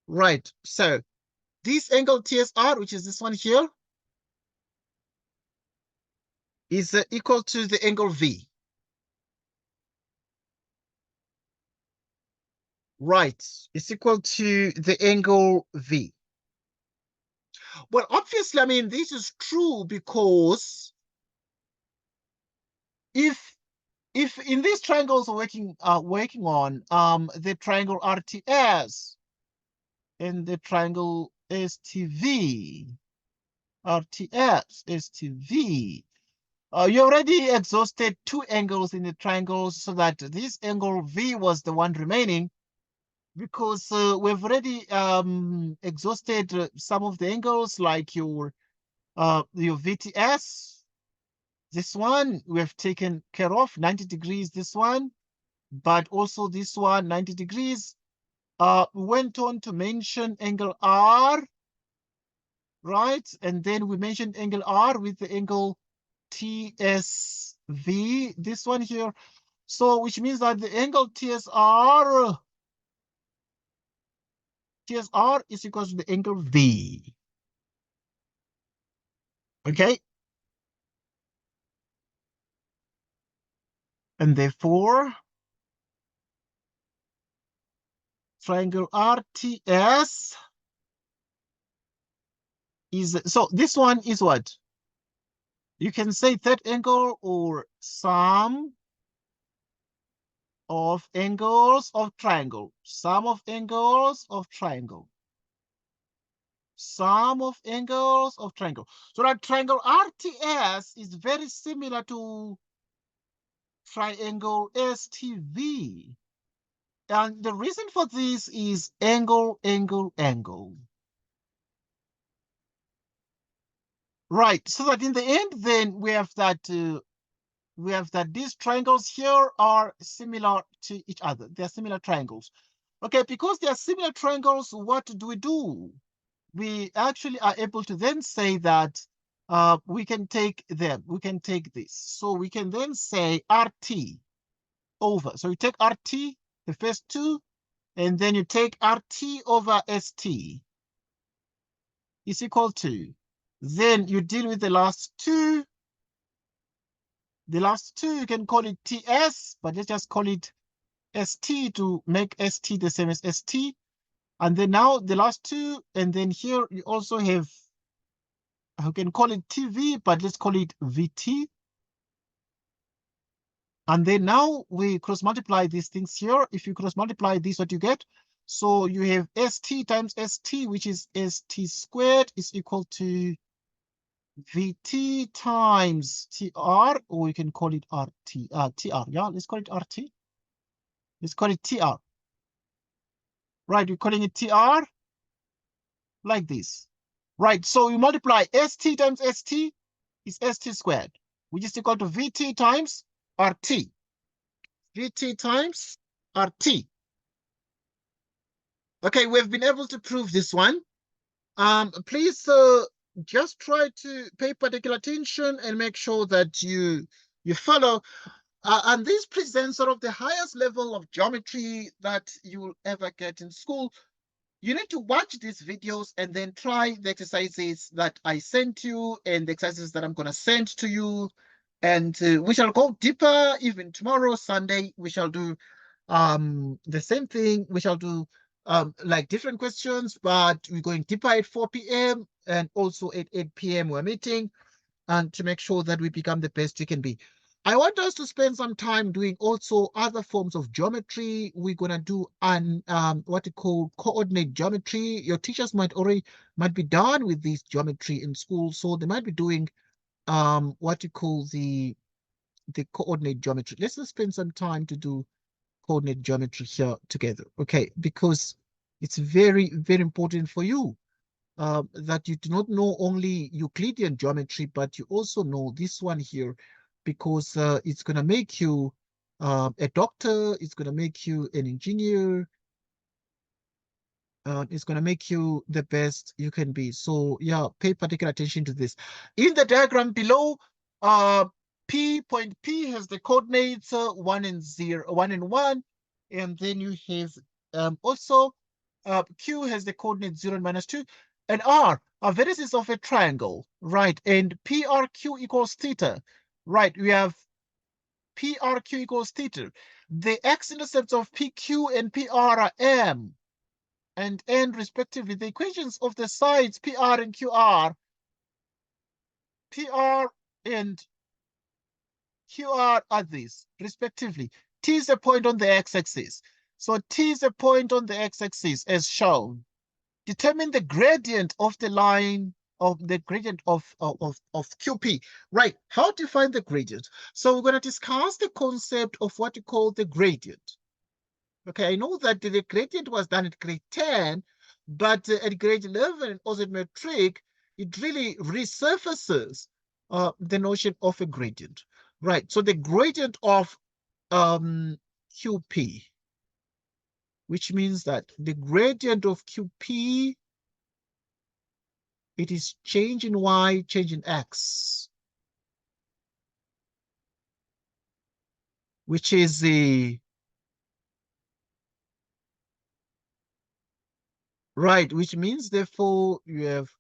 Right, so this angle TSR, which is this one here, is equal to the angle V. Right, it's equal to the angle V. Well, obviously, I mean, this is true because if in these triangles we're working on the triangle RTS and the triangle STV, RTS, STV, you already exhausted two angles in the triangles, so that this angle V was the one remaining, because we've already exhausted some of the angles, like your VTS, This one we have taken care of, 90 degrees, this one, but also this one, 90 degrees. We went on to mention angle R, right? And then we mentioned angle R with the angle TSV, this one here. So which means that the angle TSR is equal to the angle V. Okay? And therefore, triangle RTS is, so this one is what? You can say third angle or sum of angles of triangle. Sum of angles of triangle. Sum of angles of triangle. So that triangle RTS is very similar to triangle STV. And the reason for this is angle, angle, angle. Right, so that in the end, then we have that these triangles here are similar to each other. They are similar triangles. Okay, because they are similar triangles, what do? We actually are able to then say that we can take them. We can take this. So we can then say RT over. So you take RT, the first two, and then you take RT over ST is equal to. Then you deal with the last two. The last two, you can call it TS, but let's just call it ST to make ST the same as ST. And then now the last two, and then here you also have, you can call it TV, but let's call it VT. And then now we cross multiply these things here. If you cross multiply this, what you get? So you have ST times ST, which is ST squared is equal to VT times TR, or we can call it TR. Yeah, let's call it RT. Let's call it TR. Right, we're calling it TR like this. Right, so you multiply ST times ST is ST squared, which is equal to VT times RT. VT times RT. Okay, we've been able to prove this one. Please just try to pay particular attention and make sure that you follow. And this presents sort of the highest level of geometry that you will ever get in school. You need to watch these videos and then try the exercises that I sent you and the exercises that I'm going to send to you. And we shall go deeper even tomorrow, Sunday. We shall do the same thing. We shall do like different questions, but we're going deeper at 4 p.m. and also at 8 p.m. we're meeting, and to make sure that we become the best we can be. I want us to spend some time doing also other forms of geometry. We're gonna do an what you call coordinate geometry. Your teachers might be done with this geometry in school, so they might be doing what you call the coordinate geometry. Let's just spend some time to do coordinate geometry here together, okay? Because it's very, very important for you that you do not know only Euclidean geometry, but you also know this one here, because it's going to make you a doctor, it's going to make you an engineer, it's going to make you the best you can be. So yeah, pay particular attention to this. In the diagram below, point P has the coordinates 1 and 0, 1 and 1, and then you have also Q has the coordinates 0 and -2, and R are vertices of a triangle, right? And PRQ equals theta, right? We have PRQ equals theta. The x-intercepts of PQ and PR are M and N respectively. The equations of the sides PR and QR, PR and QR are these respectively. T is a point on the x-axis. So T is a point on the x-axis as shown. Determine the gradient of the line of the gradient of QP. Right, how to find the gradient? So we're going to discuss the concept of what you call the gradient. Okay, I know that the gradient was done at grade 10, but at grade 11, also at metric, it really resurfaces the notion of a gradient. Right, so the gradient of QP, which means that the gradient of QP, it is change in Y, change in X, which is the, right, which means therefore you have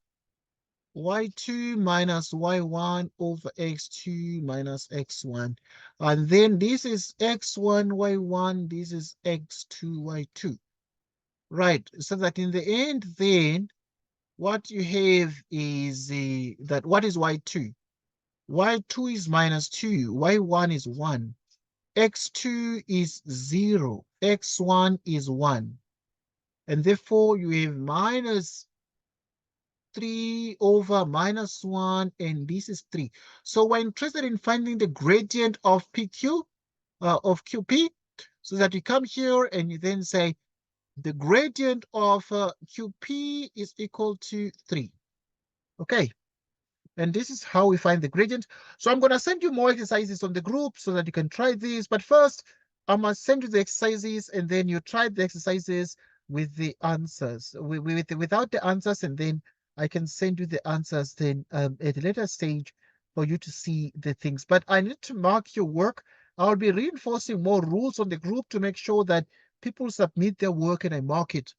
y2 minus y1 over x2 minus x1. And then this is x1, y1, this is x2, y2. Right, so that in the end, then, what you have is that what is y2? Y2 is minus 2, y1 is 1, x2 is 0, x1 is 1. And therefore, you have minus 3 over minus 1, and this is 3. So we're interested in finding the gradient of PQ, of QP, so that you come here and you then say the gradient of QP is equal to 3. Okay, and this is how we find the gradient. So I'm going to send you more exercises on the group so that you can try these. But first, I must send you the exercises, and then you try the exercises with the answers, without the answers, and then I can send you the answers then at a later stage for you to see the things. But I need to mark your work. I'll be reinforcing more rules on the group to make sure that people submit their work and I mark it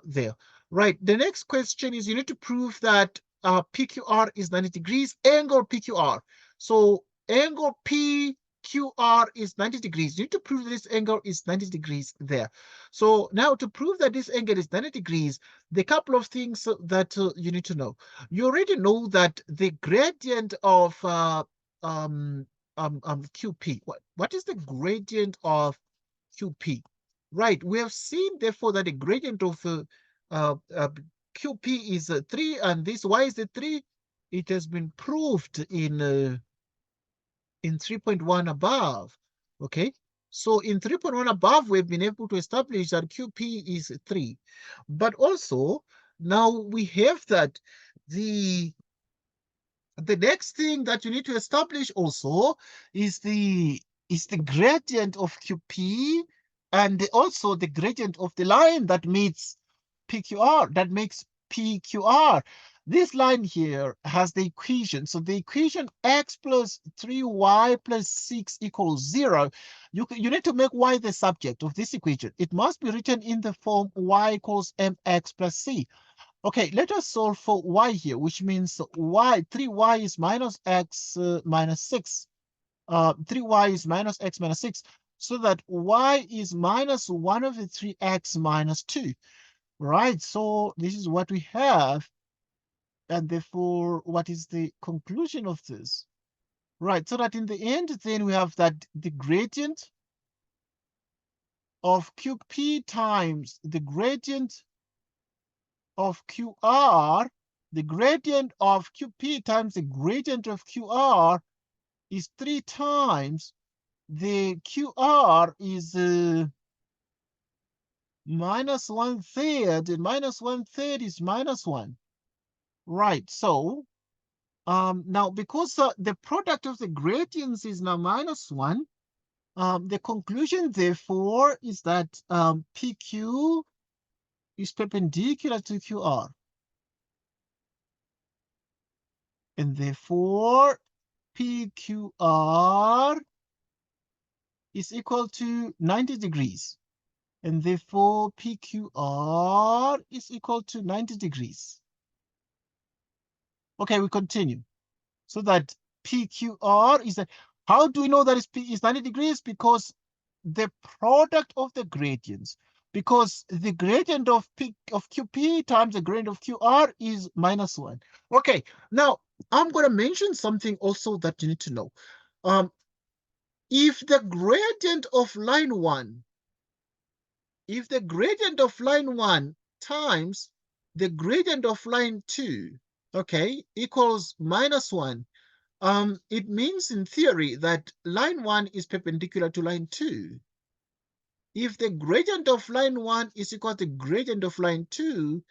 there. Right. The next question is you need to prove that PQR is 90 degrees, angle PQR. So angle PQR is 90 degrees. You need to prove that this angle is 90 degrees there. So now to prove that this angle is 90 degrees, the couple of things that you need to know. You already know that the gradient of QP, what is the gradient of QP? Right, we have seen therefore that the gradient of uh, uh, QP is 3, and this, why is it 3? It has been proved in 3.1 above. Okay, so in 3.1 above, we've been able to establish that QP is 3. But also, now we have that the next thing that you need to establish also is the gradient of QP, and also the gradient of the line that meets PQR, that makes PQR. This line here has the equation. So the equation x plus 3y plus 6 equals 0. You need to make y the subject of this equation. It must be written in the form y equals mx plus c. Okay, let us solve for y here, which means 3y is minus x minus 6. 3y is minus x minus 6, so that y is minus 1 over 3x minus 2. Right, so this is what we have. And therefore, what is the conclusion of this? Right, so that in the end, then we have that the gradient of QP times the gradient of QR, the gradient of QP times the gradient of QR is 3 times the QR is minus 1/3, and minus 1/3 is minus 1. Right, so now because the product of the gradients is now minus 1, the conclusion therefore is that PQ is perpendicular to QR. And therefore, PQR is equal to 90 degrees. And therefore, PQR is equal to 90 degrees. Okay, we continue. So that PQR is that, how do we know that is 90 degrees? Because the product of the gradients, because the gradient of QP times the gradient of QR is minus 1. Okay, now I'm going to mention something also that you need to know. If the gradient of line 1, if the gradient of line 1 times the gradient of line 2, okay, equals minus 1, it means in theory that line 1 is perpendicular to line 2. If the gradient of line 1 is equal to gradient of line 2,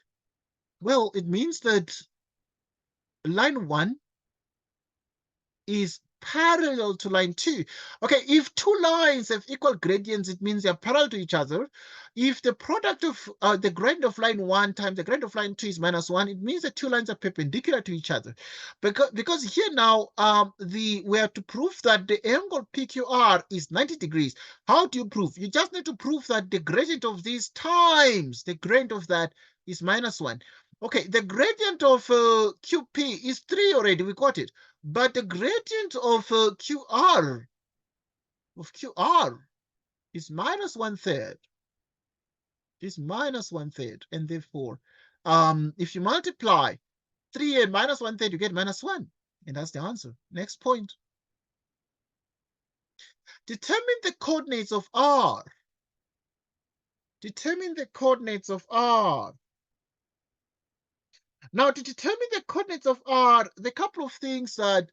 well, it means that line 1 is parallel to line 2. Okay, if two lines have equal gradients, it means they're parallel to each other. If the product of the gradient of line 1 times the gradient of line 2 is -1, it means the two lines are perpendicular to each other. Because here now we have to prove that the angle PQR is 90 degrees. How do you prove? You just need to prove that the gradient of these times the gradient of that is -1. Okay, the gradient of QP is 3 already, we got it. But the gradient of QR is -1/3. Is -1/3, and therefore, if you multiply 3 and -1/3, you get -1, and that's the answer. Next point. Determine the coordinates of R. Determine the coordinates of R. Now, to determine the coordinates of R, the couple of things that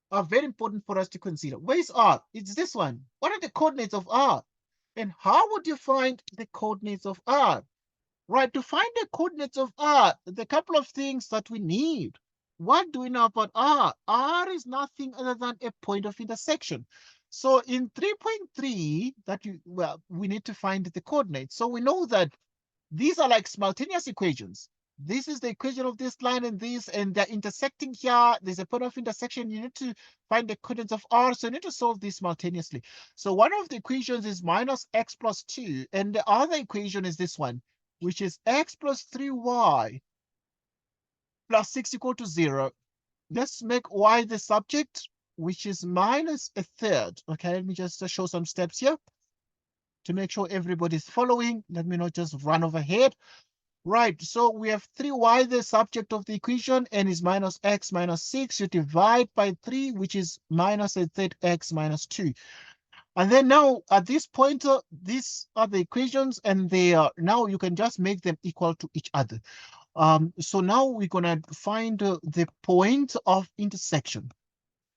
are very important for us to consider. Where is R? It's this one. What are the coordinates of R? And how would you find the coordinates of R? Right, to find the coordinates of R, the couple of things that we need. What do we know about R? R is nothing other than a point of intersection. So in 3.3, we need to find the coordinates. So we know that these are like simultaneous equations. This is the equation of this line and this, and they're intersecting here. There's a point of intersection. You need to find the coordinates of R, so you need to solve this simultaneously. So one of the equations is -x plus 2, and the other equation is this one, which is x plus 3y plus 6 equal to 0. Let's make y the subject, which is -1/3. Okay, let me just show some steps here to make sure everybody's following. Let me not just run overhead. Right, so we have 3y, the subject of the equation, and is -x minus 6. You divide by 3, which is -1/3 x minus 2. And then now at this point, these are the equations, and they are now you can just make them equal to each other. So now we're gonna find the point of intersection.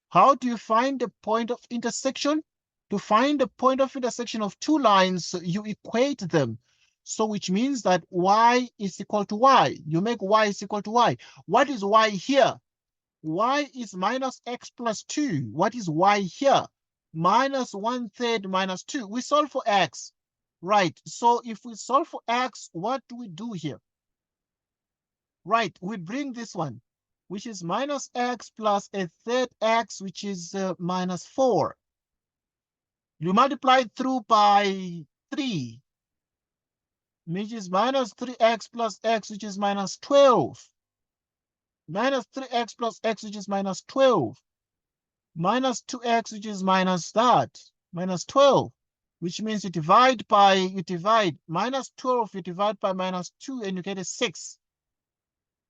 How do you find the point of intersection? To find the point of intersection of two lines, you equate them. So which means that y is equal to y. You make y is equal to y. What is y here? Y is -x plus 2. What is y here? -1/3 minus 2. We solve for x. Right. So if we solve for x, what do we do here? Right. We bring this one, which is -x plus 1/3 x, which is -4. You multiply through by 3, which is -3x plus x, which is -12. -3x plus x, which is -12. -2x, which is -12, which means you divide -12, you divide by -2, and you get a 6.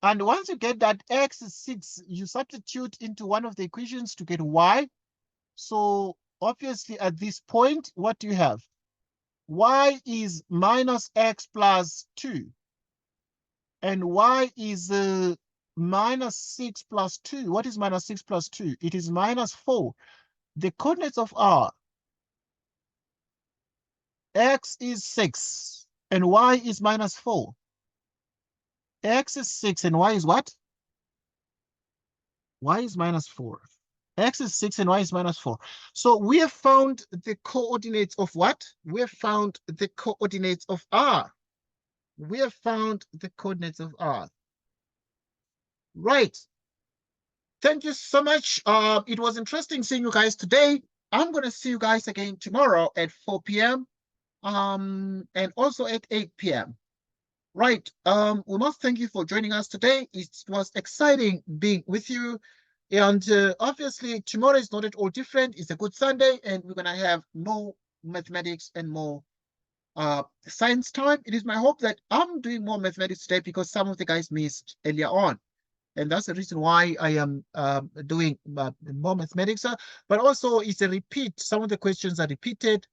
And once you get that x is 6, you substitute into one of the equations to get y. So obviously at this point, what do you have? Y is -x plus 2. And y is -6 plus 2. What is -6 plus 2? It is -4. The coordinates of R, x is 6 and y is -4. X is 6 and y is what? Y is -4. X is 6 and y is -4. So we have found the coordinates of what? We have found the coordinates of R. We have found the coordinates of R. Right. Thank you so much. It was interesting seeing you guys today. I'm going to see you guys again tomorrow at 4 p.m. And also at 8 p.m. Right. We must thank you for joining us today. It was exciting being with you. And obviously, tomorrow is not at all different. It's a good Sunday, and we're going to have more mathematics and more science time. It is my hope that I'm doing more mathematics today because some of the guys missed earlier on. And that's the reason why I am doing more mathematics. But also, it's a repeat. Some of the questions are repeated.